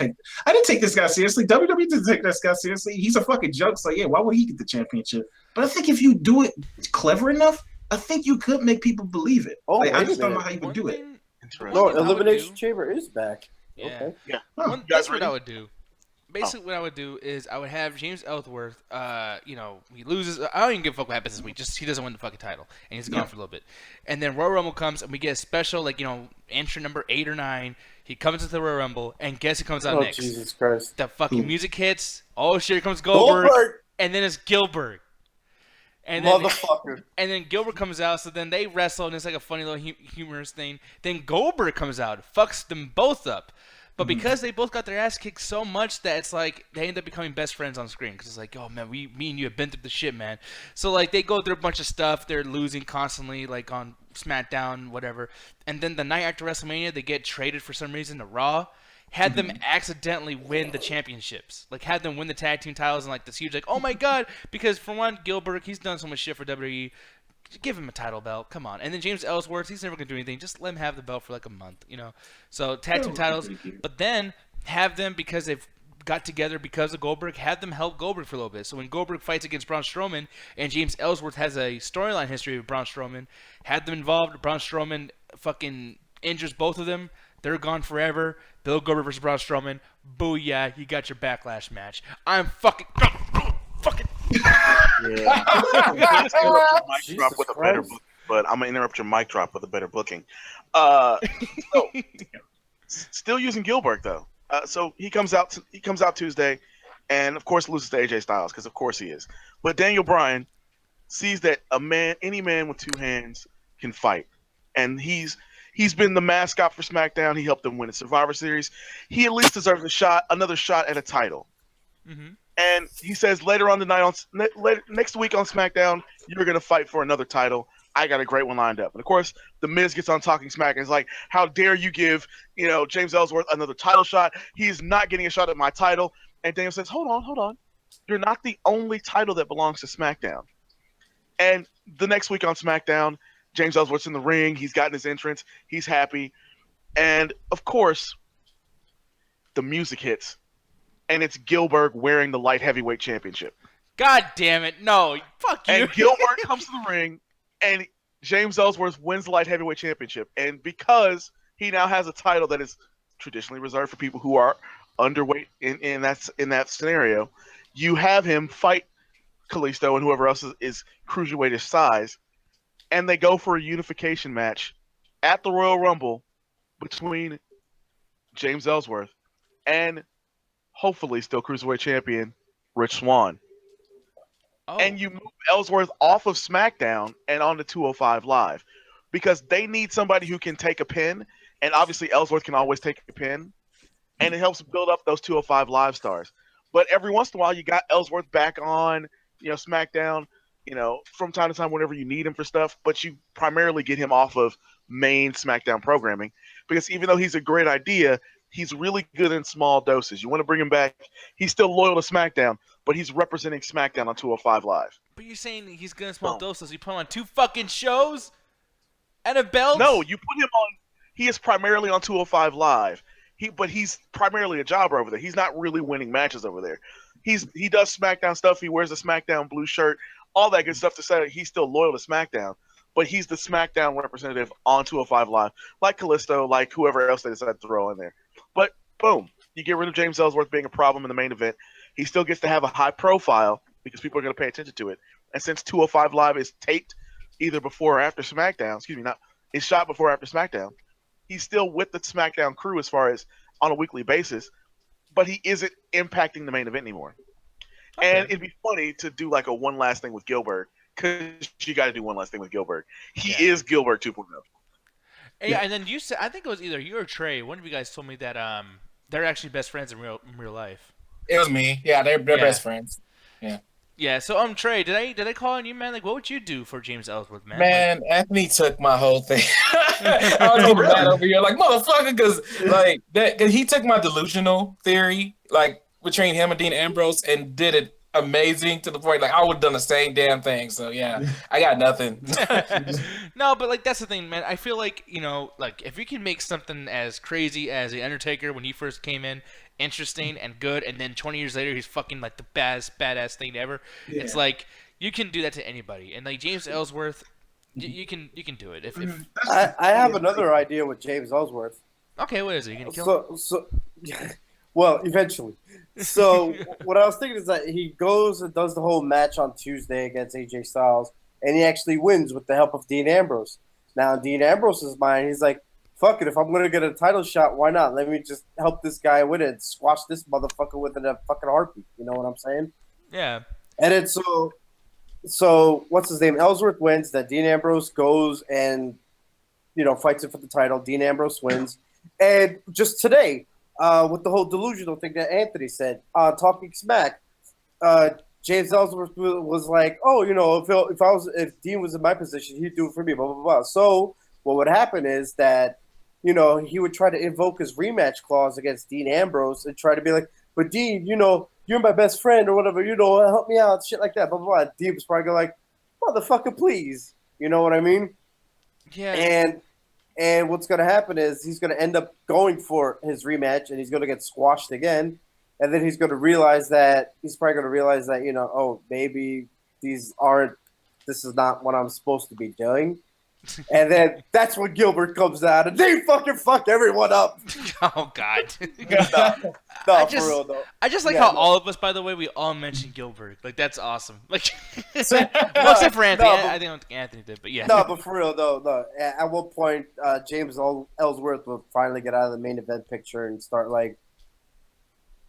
take this guy seriously. WWE didn't take this guy seriously. He's a fucking joke. So yeah, why would he get the championship? But I think if you do it clever enough, I think you could make people believe it. Oh, like, I wait a just don't know minute. how you would One do it. thing- Interesting. No, One thing I would Elimination do- Chamber is back. Yeah. Okay. Yeah. Huh. One, guys that's what ready? I would do. Basically, what I would do is I would have James Ellsworth. He loses. I don't even give a fuck what happens this week. Just he doesn't win the fucking title, and he's gone Yeah. for a little bit. And then Royal Rumble comes, and we get a special, entry number 8 or 9. He comes into the Royal Rumble, and guess who comes out Oh next? Jesus Christ! The fucking Who? music hits. Oh shit! Here comes Goldberg, Goldberg, and then it's Gilbert. And then, motherfucker. and then Gilbert comes out, so then they wrestle, and it's like a funny little humorous thing. Then Goldberg comes out, fucks them both up. But because they both got their ass kicked so much that it's like they end up becoming best friends on screen. Because it's like, oh man, me and you have been through the shit, man. So like they go through a bunch of stuff. They're losing constantly, like on SmackDown, whatever. And then the night after WrestleMania, they get traded for some reason to Raw. Had them accidentally win the championships. Like, had them win the tag team titles and, like, this huge, like, oh, my God. Because, for one, Gilbert, he's done so much shit for WWE. Give him a title belt. Come on. And then James Ellsworth, he's never going to do anything. Just let him have the belt for, like, a month, So, tag team titles. But then have them, because they've got together because of Goldberg, have them help Goldberg for a little bit. So, when Goldberg fights against Braun Strowman and James Ellsworth has a storyline history with Braun Strowman, had them involved. Braun Strowman fucking injures both of them. They're gone forever. Bill Goldberg versus Braun Strowman. Booyah, you got your backlash match. I'm fucking. Yeah. Mic drop Jesus with a better Christ. book, but I'm gonna interrupt your mic drop with a better booking. So, still using Gilbert though. So he comes out Tuesday, and of course loses to AJ Styles because of course he is. But Daniel Bryan sees that any man with two hands can fight, and he's been the mascot for SmackDown. He helped them win a Survivor Series. He at least deserves another shot at a title. Mm-hmm. And he says later on tonight, next week on SmackDown, you're going to fight for another title. I got a great one lined up. And of course, The Miz gets on Talking Smack and is like, how dare you give, James Ellsworth another title shot? He's not getting a shot at my title. And Daniel says, hold on. You're not the only title that belongs to SmackDown. And the next week on SmackDown, James Ellsworth's in the ring. He's gotten his entrance. He's happy. And of course, the music hits. And it's Gilbert wearing the light heavyweight championship. God damn it. No, fuck you. And Gilbert comes to the ring, and James Ellsworth wins the light heavyweight championship. And because he now has a title that is traditionally reserved for people who are underweight in that scenario, you have him fight Kailsto and whoever else is cruiserweight-ish size, and they go for a unification match at the Royal Rumble between James Ellsworth and hopefully still cruiserweight champion Rich Swann. Oh. And you move Ellsworth off of SmackDown and onto 205 Live because they need somebody who can take a pin, and obviously Ellsworth can always take a pin, and it helps build up those 205 Live stars. But every once in a while, you got Ellsworth back on, SmackDown, from time to time whenever you need him for stuff, but you primarily get him off of main SmackDown programming because even though he's a great idea, he's really good in small doses. You want to bring him back. He's still loyal to SmackDown, but he's representing SmackDown on 205 Live. But you're saying he's good in small doses. You put him on 2 fucking shows and a belt? No, you put him on. He is primarily on 205 Live. But he's primarily a jobber over there. He's not really winning matches over there. He does SmackDown stuff. He wears a SmackDown blue shirt, all that good stuff to say he's still loyal to SmackDown. But he's the SmackDown representative on 205 Live, like Kailsto, like whoever else they decide to throw in there. But boom, you get rid of James Ellsworth being a problem in the main event. He still gets to have a high profile because people are going to pay attention to it. And since 205 Live is taped either before or after SmackDown, it's shot before or after SmackDown, he's still with the SmackDown crew as far as on a weekly basis, but he isn't impacting the main event anymore. Okay. And it'd be funny to do like a one last thing with Gilbert because you got to do one last thing with Gilbert. He is Gilbert 2.0. Yeah, and then you said, I think it was either you or Trey. One of you guys told me that they're actually best friends in real life. It was me. Yeah, they're best friends. Yeah. Yeah. So Trey, did I call on you, man? Like, what would you do for James Ellsworth, man? Man, Anthony took my whole thing. I was getting mad over here, like motherfucker, because he took my delusional theory, like between him and Dean Ammrbose, and did it amazing to the point like I would have done the same damn thing. So yeah, I got nothing. No, but like that's the thing, man. I feel like like if you can make something as crazy as the Undertaker when he first came in interesting and good, and then 20 years later he's fucking like the badass thing ever. Yeah. It's like you can do that to anybody, and like James Ellsworth, you can do it. If I have another idea with James Ellsworth. Okay, what is it? You gonna kill him? Well, eventually. So what I was thinking is that he goes and does the whole match on Tuesday against AJ Styles, and he actually wins with the help of Dean Ammrbose. Now, in Dean Ambrose's mind, he's like, fuck it, if I'm going to get a title shot, why not? Let me just help this guy win it and squash this motherfucker within a fucking heartbeat. You know what I'm saying? Yeah. And then so what's his name? Ellsworth wins, that Dean Ambrose goes and, fights it for the title. Dean Ambrose wins. And just today, with the whole delusional thing that Anthony said, Talking Smack, James Ellsworth was like, oh, if Dean was in my position, he'd do it for me, blah, blah, blah. So what would happen is that, he would try to invoke his rematch clause against Dean Ammbrose and try to be like, but Dean, you're my best friend or whatever, help me out, shit like that, blah, blah, blah. Dean was probably like, motherfucker, please. You know what I mean? Yeah. And what's going to happen is he's going to end up going for his rematch, and he's going to get squashed again. And then he's probably going to realize that, oh, maybe this is not what I'm supposed to be doing. And then that's when Gilbert comes out, and they fucking fuck everyone up. Oh, God. No, for real, though. I just like how all of us, by the way, we all mentioned Gilbert. Like, that's awesome. Like, except for Anthony. I think Anthony did, but yeah. No, but for real, though, no. At what point James Ellsworth will finally get out of the main event picture and start, like,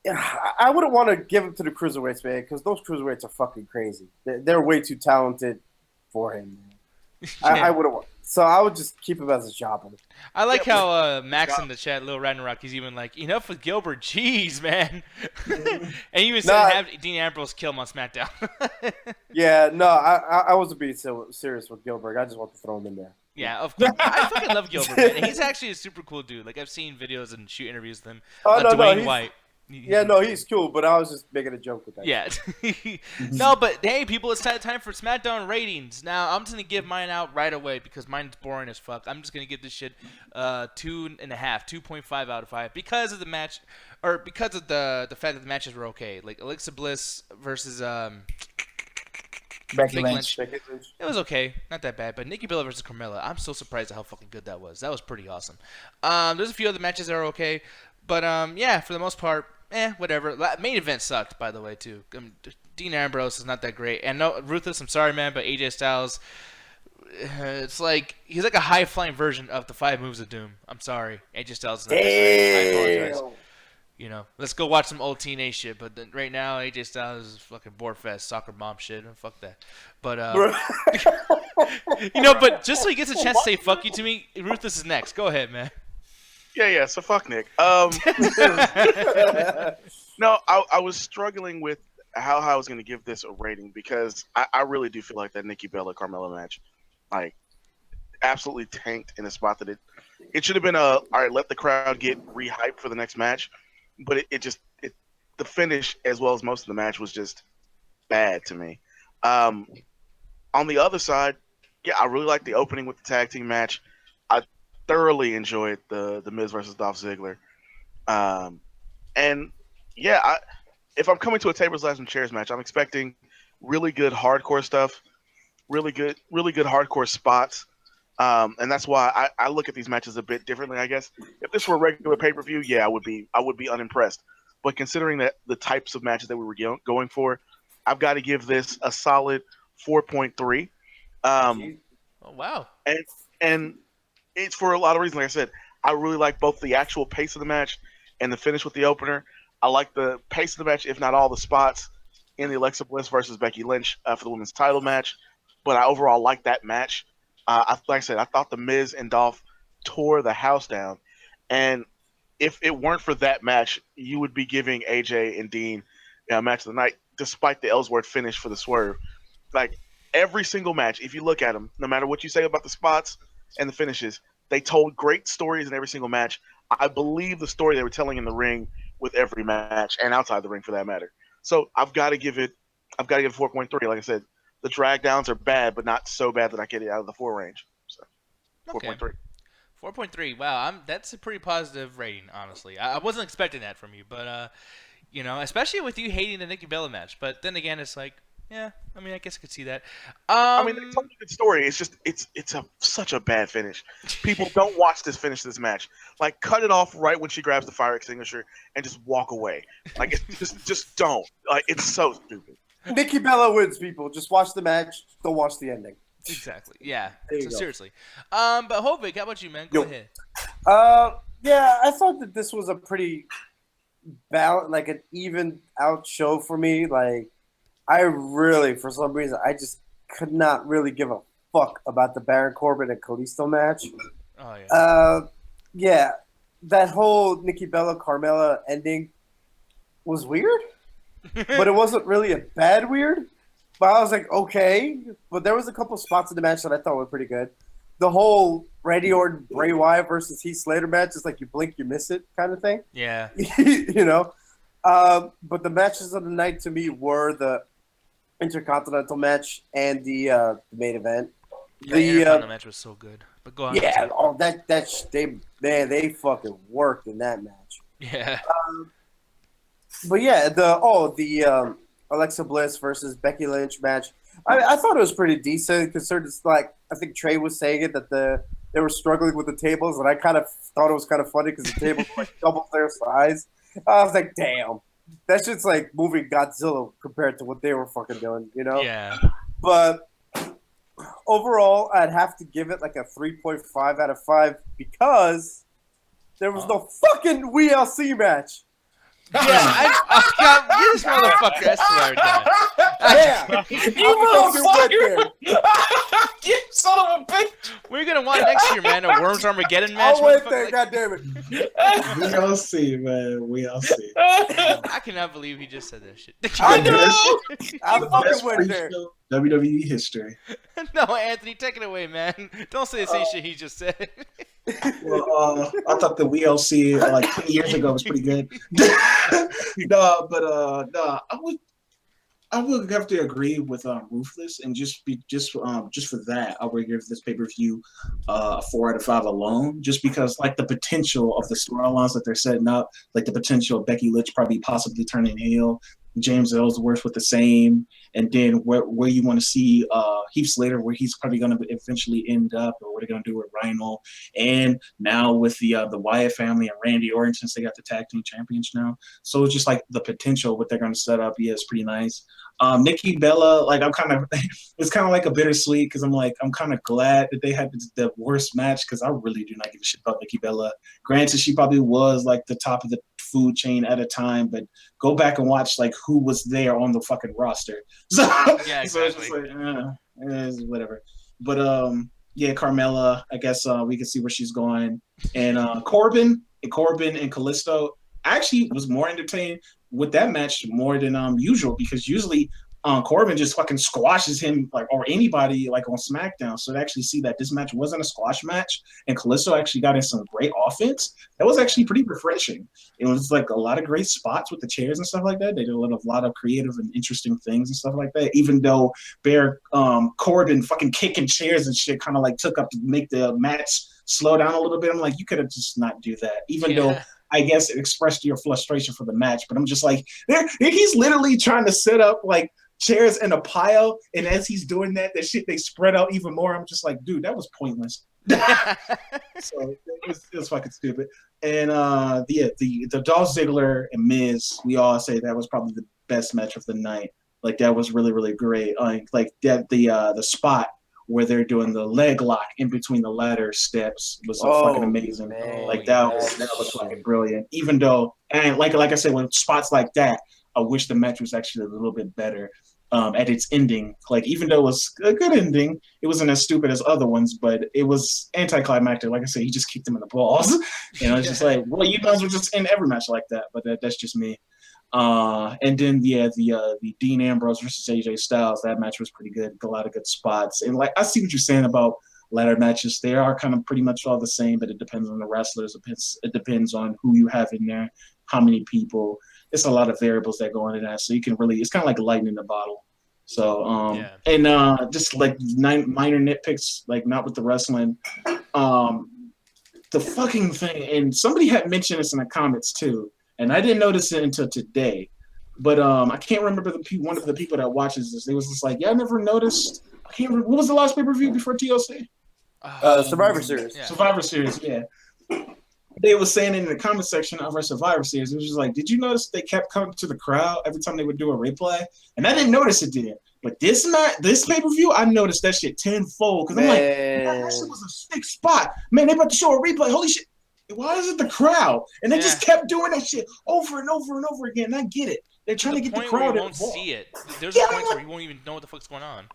I wouldn't want to give him to the cruiserweights, man, because those cruiserweights are fucking crazy. They're way too talented for him. Man. Yeah. I wouldn't want. So I would just keep him as a jobber. I like how Max in the chat, Lil Ragnarok, he's even like, enough with Gilbert, jeez, man. And he even said have Dean Ambrose kill him on SmackDown. Yeah, no, I wasn't being serious with Gilbert. I just want to throw him in there. Yeah, of course. I fucking love Gilbert, man. And he's actually a super cool dude. Like, I've seen videos and shoot interviews with him. Dwayne White. Yeah, no, he's cool, but I was just making a joke with that. Yeah. No, but hey, people, it's time for SmackDown ratings. Now, I'm just going to give mine out right away because mine's boring as fuck. I'm just going to give this shit 2.5, 2.5 out of 5 because of the match, or because of the fact that the matches were okay. Like, Alexa Bliss versus Becky Lynch. It was okay, not that bad. But Nikki Bella versus Carmella, I'm so surprised at how fucking good that was. That was pretty awesome. There's a few other matches that are okay, but yeah, for the most part, whatever. Main event sucked, by the way, too. Dean Ammbrose is not that great, and no, Ruthless, I'm sorry, man, but AJ Styles, it's like he's like a high flying version of the 5 Moves of Doom. I'm sorry, AJ Styles is not that great. I apologize. You know, let's go watch some old TNA shit. But right now, AJ Styles is fucking boar fest, soccer mom shit. Fuck that. But you know, but just so he gets a chance to say "fuck you" to me, Ruthless is next. Go ahead, man. Yeah. So fuck Nick. No, I was struggling with how I was going to give this a rating because I really do feel like that Nikki Bella Carmella match, like, absolutely tanked in a spot that it should have been all right. Let the crowd get rehyped for the next match. But the finish, as well as most of the match, was just bad to me. On the other side, yeah, I really liked the opening with the tag team match. I thoroughly enjoyed the Miz versus Dolph Ziggler. And yeah, if I'm coming to a tables, ladders, and chairs match, I'm expecting really good hardcore stuff, really good hardcore spots. And that's why I look at these matches a bit differently, I guess. If this were a regular pay-per-view, yeah, I would be unimpressed. But considering that the types of matches that we were going for, I've got to give this a solid 4.3. Oh, wow. And it's for a lot of reasons. Like I said, I really like both the actual pace of the match and the finish with the opener. I like the pace of the match, if not all the spots, in the Alexa Bliss versus Becky Lynch for the women's title match. But I overall like that match. Like I said, I thought the Miz and Dolph tore the house down, and if it weren't for that match, you would be giving AJ and Dean match of the night, despite the Ellsworth finish for the swerve. Like, every single match, if you look at them, no matter what you say about the spots and the finishes, they told great stories in every single match. I believe the story they were telling in the ring with every match and outside the ring for that matter. So I've got to give it 4.3. Like I said, the drag downs are bad, but not so bad that I get it out of the 4 range. So 4.3. 4.3. Wow, that's a pretty positive rating, honestly. I wasn't expecting that from you, but you know, especially with you hating the Nikki Bella match. But then again, it's like, yeah, I mean, I guess I could see that. I mean, they told a good story. It's just such a bad finish. People don't watch this finish this match. Like, cut it off right when she grabs the fire extinguisher and just walk away. Like, it's just don't. Like, it's so stupid. Nikki Bella wins, people. Just watch the match. Don't watch the ending. Exactly. Yeah. There So you go. seriously. But Hovik, how about you, man? Go ahead. Yeah, I thought that this was a pretty like an even out show for me. Like, I really, for some reason, I just could not really give a fuck about the Baron Corbin and Kailsto match. Oh yeah. Yeah, that whole Nikki Bella Carmella ending was weird, but it wasn't really a bad weird. But I was like, okay. But there was a couple spots in the match that I thought were pretty good. The whole Randy Orton, Bray Wyatt versus Heath Slater match is like you blink, you miss it kind of thing. Yeah. You know? But the matches of the night to me were the Intercontinental match and the main event. The Intercontinental match was so good. But go on. Yeah, they fucking worked in that match. Yeah. But yeah, the Alexa Bliss versus Becky Lynch match. I thought it was pretty decent considering it's like, I think Trey was saying it, that they were struggling with the tables, and I kind of thought it was kind of funny because the tables were like double their size. I was like, damn, that shit's like moving Godzilla compared to what they were fucking doing, you know? Yeah. But overall, I'd have to give it like a 3.5 out of 5 because there was no fucking WLC match. God, this motherfucker. I swear to God. Yeah, You motherfucker! You son of a bitch! We're gonna want next year, man. A Worms Armageddon match. I'll wait motherfucker. there. Like, God damn it. We all see, man. We all see. I cannot believe he just said that shit. I know. I The fucking best went there. pre-show WWE history. No, Anthony, take it away, man. Don't say the same shit he just said. Well, I thought the WLC like 20 years ago was pretty good. No, I would have to agree with Ruthless, and just for that, I would give this pay-per-view a 4 out of 5 alone, just because like the potential of the storylines that they're setting up, like the potential of Becky Lynch probably possibly turning heel, James Ellsworth with the same, and then where you want to see Heath Slater, where he's probably going to eventually end up, or what they're going to do with Rhino, and now with the Wyatt family and Randy Orton, since they got the tag team champions now. So it's just like the potential what they're going to set up. Yeah, it's pretty nice. Nikki Bella, like it's kind of like a bittersweet, because I'm kind of glad that they had the worst match, because I really do not give a shit about Nikki Bella. Granted, she probably was like the top of the food chain at a time, but go back and watch like who was there on the fucking roster. So, Yeah, so it's just like, it's whatever. But yeah, Carmella, I guess we can see where she's going. And Corbin and Kailsto, I actually was more entertained with that match more than usual, because usually Corbin just fucking squashes him like, or anybody like on SmackDown. So to actually see that this match wasn't a squash match and Kailsto actually got in some great offense, that was actually pretty refreshing. It was like a lot of great spots with the chairs and stuff like that. They did a lot of creative and interesting things and stuff like that. Even though Corbin fucking kicking chairs and shit kind of like took up to make the match slow down a little bit. I'm like, you could have just not do that. Even though I guess it expressed your frustration for the match, but I'm just like, he's literally trying to set up like chairs in a pile, and as he's doing that shit, they spread out even more. I'm just like, dude, that was pointless. So it was fucking stupid. And the Dolph Ziggler and Miz, we all say that was probably the best match of the night. Like that was really, really great. Like that the spot where they're doing the leg lock in between the ladder steps was fucking amazing. Man. Like that was fucking brilliant. Even though, and like I said, when spots like that, I wish the match was actually a little bit better at its ending. Like even though it was a good ending, it wasn't as stupid as other ones, but it was anticlimactic. Like I said, he just kicked him in the balls. It's just like, well, you might as well just end every match like that. But that's just me. And then the Dean Ammrbose versus AJ Styles, that match was pretty good. A lot of good spots. And like I see what you're saying about ladder matches. They are kind of pretty much all the same, but it depends on the wrestlers. It depends on who you have in there, how many people. It's a lot of variables that go into that. So you can really, it's kind of like lightning in the bottle. So and just like minor nitpicks, like not with the wrestling. The fucking thing, and somebody had mentioned this in the comments too, and I didn't notice it until today. But I can't remember one of the people that watches this. They was just like, yeah, I never noticed. I can't remember, what was the last pay-per-view before TLC? Survivor Series. Yeah. Survivor Series, yeah. They were saying in the comment section of our Survivor Series, it was just like, did you notice they kept coming to the crowd every time they would do a replay? And I didn't notice it did. But this pay-per-view, I noticed that shit tenfold. Because I'm like, man, that shit was a sick spot. Man, they about to show a replay. Holy shit. Why is it the crowd? And they just kept doing that shit over and over and over again. And I get it. They're trying to get the crowd involved. You won't see it. There's a point where you won't even know what the fuck's going on.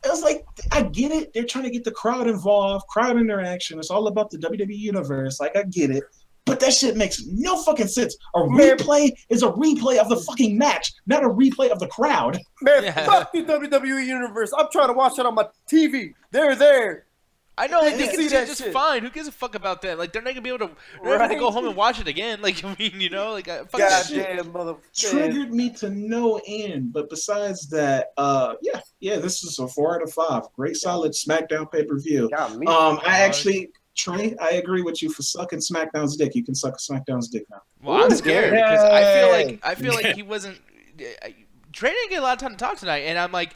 It was like, I get it. They're trying to get the crowd involved, crowd interaction. It's all about the WWE universe. Like, I get it. But that shit makes no fucking sense. A replay is a replay of the fucking match, not a replay of the crowd. Man, fuck the WWE universe. I'm trying to watch it on my TV. They're there. I know, like, they see can see that just shit. fine. Who gives a fuck about that? Like, they're not gonna be able to, they're not gonna go home and watch it again. Like, I mean, you know, like, fuck that shit. Goddamn motherfucker. Triggered me to no end. But besides that, this is a 4 out of 5. Great, solid SmackDown pay-per-view. I actually, Trey, I agree with you for sucking SmackDown's dick. You can suck SmackDown's dick now. Well, I'm scared because I feel like he wasn't. Trey didn't get a lot of time to talk tonight, and I'm like,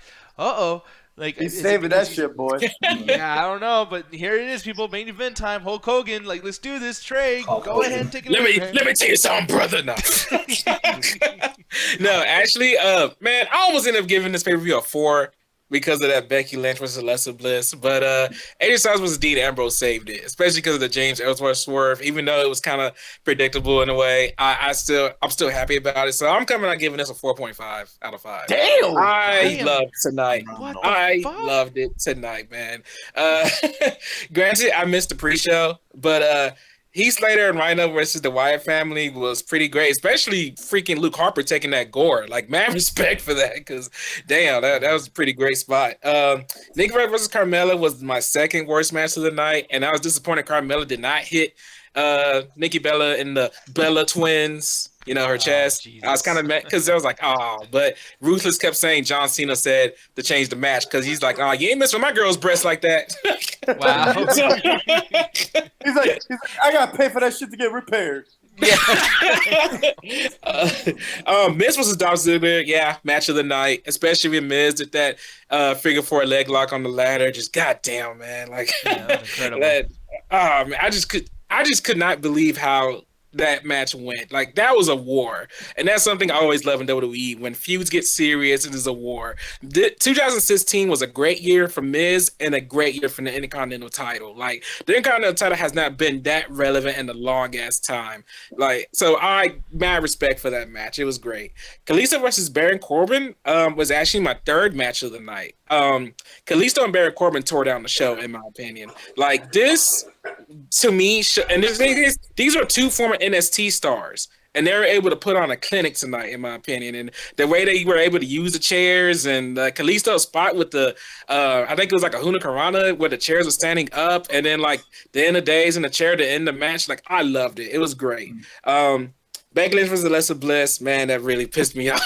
like he's saving that shit, boy. Yeah, I don't know, but here it is, people. Main event time. Hulk Hogan, like, let's do this. Trey, go ahead and take it. Let me tell you something, brother. No, no, actually, man, I almost ended up giving this pay-per-view a 4. because of that Becky Lynch versus Alexa Bliss. But AJ Styles versus Dean Ambrose saved it, especially because of the James Ellsworth swerve. Even though it was kind of predictable in a way, I'm still happy about it. So I'm coming out giving this a 4.5 out of 5. Damn! I loved tonight. What I the fuck? loved it tonight, man. Granted, I missed the pre-show, but Heath Slater and Rhino versus the Wyatt family was pretty great, especially freaking Luke Harper taking that gore. Like, man, respect for that, because damn, that was a pretty great spot. Nikki Bella versus Carmella was my second worst match of the night, and I was disappointed Carmella did not hit Nikki Bella and the Bella twins, her chest. Jesus. I was kind of mad because I was like, oh, but Ruthless kept saying John Cena said to change the match because he's like, oh, you ain't messing with my girl's breast like that. Wow. He's like, I gotta pay for that shit to get repaired. Yeah. Miz versus Dolph Ziggler, yeah, match of the night, especially when Miz did that figure 4 leg lock on the ladder. Just goddamn, man, like Yeah, that was incredible. Man, I just could not believe how that match went. Like, that was a war, and that's something I always love in WWE. When feuds get serious, it is a war. 2016 was a great year for Miz and a great year for the Intercontinental title. Like, the Intercontinental title has not been that relevant in a long ass time. Like, so I mad respect for that match. It was great. Kailsto versus Baron Corbin was actually my third match of the night. Kailsto and Baron Corbin tore down the show, in my opinion. Like, this, to me, and the thing is, these are two former NXT stars, and they were able to put on a clinic tonight, in my opinion. And the way they were able to use the chairs, and Kalisto's spot with the, I think it was like a Hurricanrana where the chairs were standing up, and then like the end of days in the chair to end the match. Like, I loved it. It was great. Becky Lynch versus Alexa Bliss, man, that really pissed me off.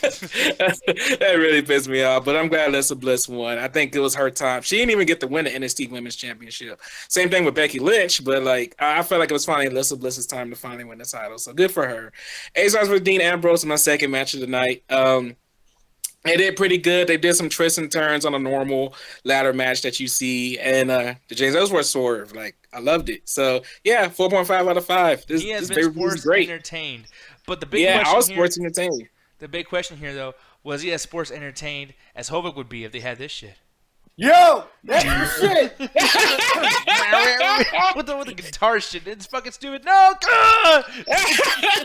That really pissed me off. But I'm glad Alexa Bliss won. I think it was her time. She didn't even get to win the NXT Women's Championship. Same thing with Becky Lynch, but like I felt like it was finally Alexa Bliss's time to finally win the title. So good for her. AJ Styles versus Dean Ammbrose, my second match of the night. They did pretty good. They did some twists and turns on a normal ladder match that you see, and the James Ellsworth swerve. Like, I loved it. So yeah, 4.5 out of 5. He has been sports entertained, but the big I was question sports here, entertained. the big question here though, was he as sports entertained as Hovik would be if they had this shit? Yo, that's the shit. with the guitar shit, it's fucking stupid. No, what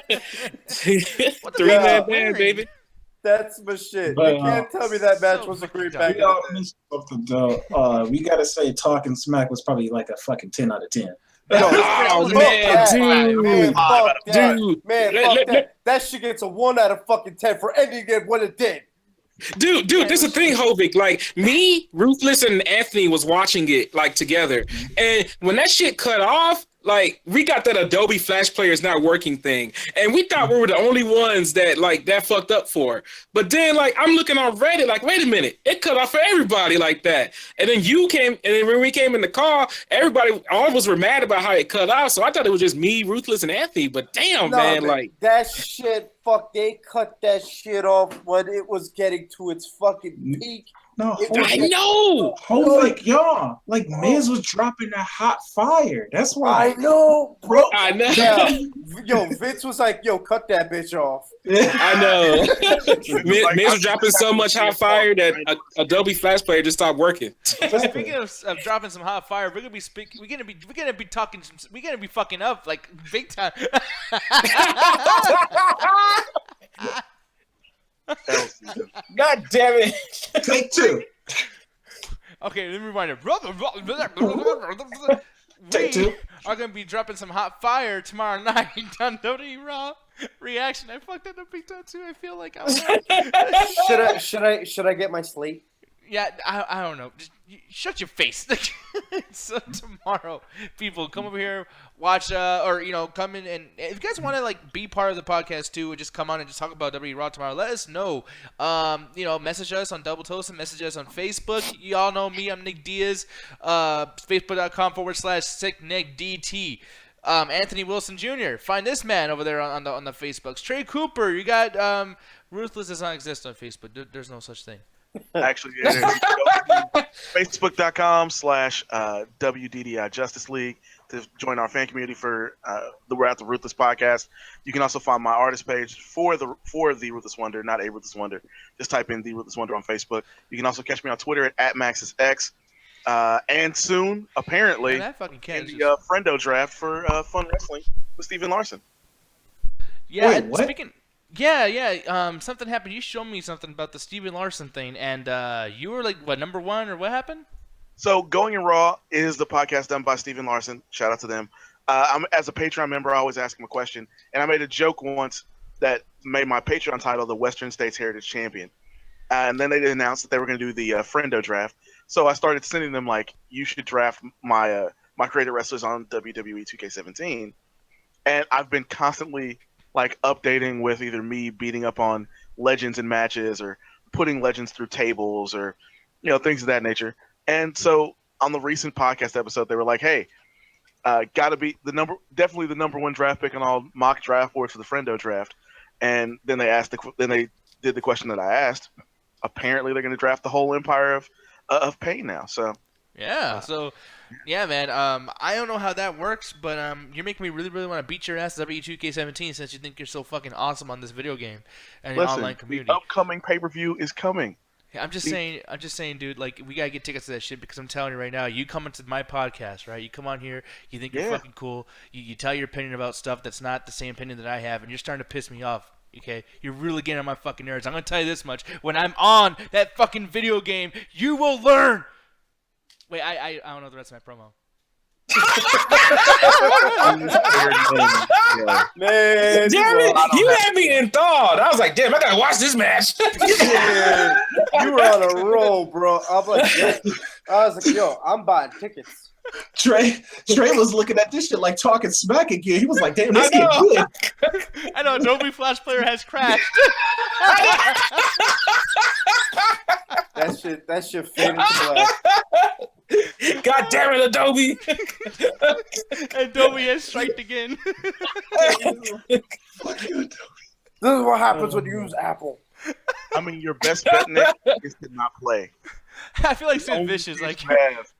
the Three-man band, baby. That's my shit. But, you can't tell me that match so was a great fucking back. We all missed something though. We gotta say, Talking Smack was probably like a fucking 10 out of 10. Oh, man, dude. Man, fuck that. Dude. Man, fuck that. That shit gets a 1 out of fucking 10 for ending it when it did. Dude, this is the thing, Hovik. Like, me, Ruthless, and Anthony was watching it, like, together. And when that shit cut off, like, we got that Adobe Flash Player is not working thing. And we thought we were the only ones that, like, that fucked up for. But then, like, I'm looking on Reddit, like, wait a minute. It cut off for everybody like that. And then you came, and then when we came in the call, all of us were mad about how it cut off. So I thought it was just me, Ruthless, and Anthony. But damn, man, like. That shit, they cut that shit off when it was getting to its fucking peak. No, I know. Hovik, y'all. Like, Miz was dropping a hot fire. That's why. I know, bro. I know. Yeah. Yo, Vince was like, yo, cut that bitch off. I know. Miz was dropping so much hot fire that Adobe Flash Player just stopped working. Speaking of dropping some hot fire, we're gonna be fucking up like big time. God damn it. Take 2. Okay, let me rewind it. Take 2. Are gonna be dropping some hot fire tomorrow night on WWE Raw Reaction. I fucked that up big time too. I feel like Should I get my slate? Yeah, I don't know. Just shut your face. So tomorrow, people come over here, watch, or come in, and if you guys want to like be part of the podcast too, and just come on and just talk about WWE Raw tomorrow, let us know. Message us on Double Toast and message us on Facebook. Y'all know me. I'm Nick Diaz. Facebook.com/SickNickDT. Anthony Wilson Jr. Find this man over there on the Facebooks. Trey Cooper. You got Ruthless does not exist on Facebook. There's no such thing. Actually, it is. Facebook.com/WDDI Justice League. to join our fan community for we're at the Ruthless Podcast. You can also find my artist page for the Ruthless Wonder, not a Ruthless Wonder. Just type in the Ruthless Wonder on Facebook. You can also catch me on Twitter at @MaxisX. And soon, apparently, Man, that fucking in the Friendo draft for Fun Wrestling with Steven Larson. Yeah, Wait, what? speaking. Yeah. Something happened. You showed me something about the Steven Larson thing, and you were like, what, number 1 or what happened? So, Going in Raw is the podcast done by Steven Larson. Shout out to them. As a Patreon member, I always ask him a question, and I made a joke once that made my Patreon title the Western States Heritage Champion. And then they announced that they were going to do the Friendo draft. So I started sending them like, you should draft my created wrestlers on WWE 2K17, and I've been constantly like updating with either me beating up on legends in matches or putting legends through tables or things of that nature. And so on the recent podcast episode, they were like, "Hey, gotta be definitely the number 1 draft pick on all mock draft boards for the Friendo draft." And then they did the question that I asked. Apparently, they're going to draft the whole Empire of Pain now. So yeah, yeah, man. I don't know how that works, but you're making me really, really want to beat your ass at W2K17 since you think you're so fucking awesome on this video game and listen, online community. The upcoming pay-per-view is coming. Yeah, I'm just saying, dude. Like, we gotta get tickets to that shit because I'm telling you right now, you come into my podcast, right? You come on here, you think you're fucking cool, you tell your opinion about stuff that's not the same opinion that I have, and you're starting to piss me off. Okay, you're really getting on my fucking nerves. I'm gonna tell you this much: when I'm on that fucking video game, you will learn. Wait, I don't know the rest of my promo. Man, Damn it! You had me in thought. I was like, damn, I gotta watch this match. yeah, you were on a roll, bro. I was like, yo, I'm buying tickets. Trey was looking at this shit like talking smack again. He was like, damn, this get good. I know, Adobe Flash Player has crashed. That shit faded to black. God damn it, Adobe. Adobe has striked again. Fuck you, Adobe. This is what happens when you use Apple. I mean, your best bet, Nick, is to not play. I feel like Sid Vicious, like,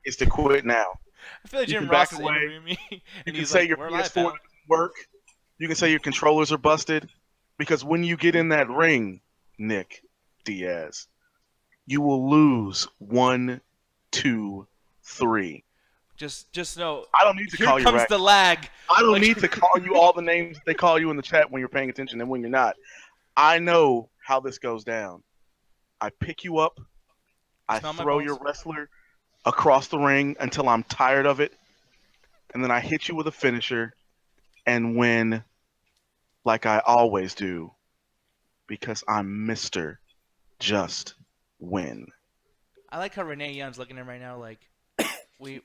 is to quit now. I feel like You Jim can Ross back is away. interviewing me. You And can he's say like, your "Where PS4 am I, pal?" doesn't work. You can say your controllers are busted. Because when you get in that ring, Nick Diaz, you will lose 1, 2, 3. Just know. I don't need to Here call you comes right. the lag. I don't Like- need to call you all the names they call you in the chat when you're paying attention and when you're not. I know how this goes down. I pick you up. I Smell my throw balls. your wrestler across the ring until I'm tired of it. And then I hit you with a finisher and win like I always do because I'm Mr. Just Win. I like how Renee Young's looking at him right now, like, we've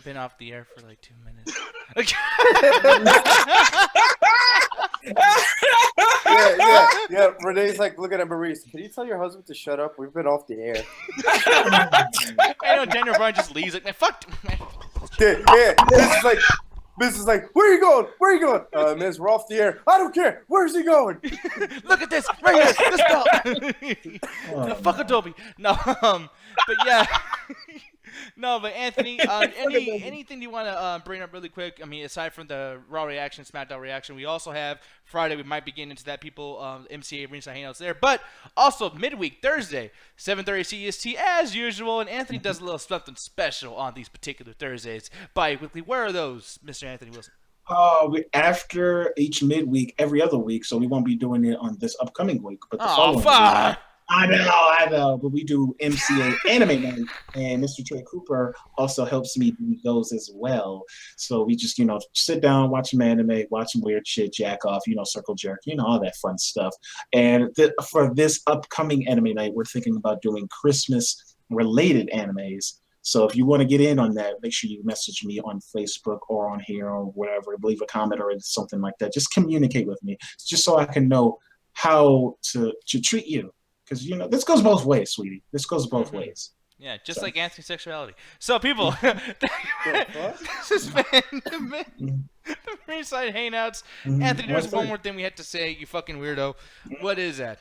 been off the air for like 2 minutes. Yeah. Renee's like looking at Maurice. Can you tell your husband to shut up? We've been off the air. I know Daniel Bryan just leaves like, man, fuck. Yeah. This is like, where are you going? Where are you going? Miss, we're off the air. I don't care. Where's he going? Look at this right here. Let's go. Fuck Adobe. No, but yeah. No, but Anthony, anything you want to bring up really quick? I mean, aside from the Raw reaction, SmackDown reaction, we also have Friday. We might be getting into that. People, MCA Ringside Hangouts there, but also midweek Thursday, 7:30 CST as usual. And Anthony does a little something special on these particular Thursdays bi-weekly. Where are those, Mr. Anthony Wilson? After each midweek, every other week, so we won't be doing it on this upcoming week, but the Oh, following fuck. week. I know, but we do MCA Anime Night, and Mr. Trey Cooper also helps me do those as well. So we just, sit down, watch some anime, watch some weird shit, jack off, circle jerk, all that fun stuff. And for this upcoming Anime Night, we're thinking about doing Christmas-related animes. So if you want to get in on that, make sure you message me on Facebook or on here or whatever, leave a comment or something like that. Just communicate with me, just so I can know how to treat you. Because, this goes both ways, sweetie. This goes both ways. Yeah, just like Anthony's sexuality. So, people, this has been the Ringside Hangouts. Anthony, there's one more thing we had to say, you fucking weirdo. What is that?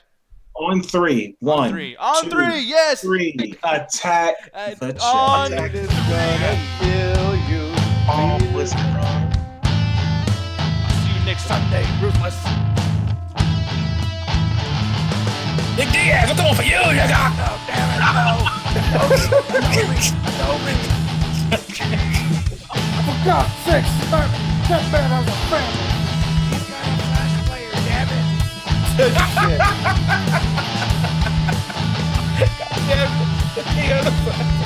On 3. 1, On 3. On 2, 3, yes! 3. Attack the on chat. It's gonna kill you. Oh, listen, bro. See you next Sunday, Ruthless. Nick Diaz, I'm coming for you, you got. Oh, damn it, no. For God's sake, that man has a family. He's got a flash player, damn it. Damn it.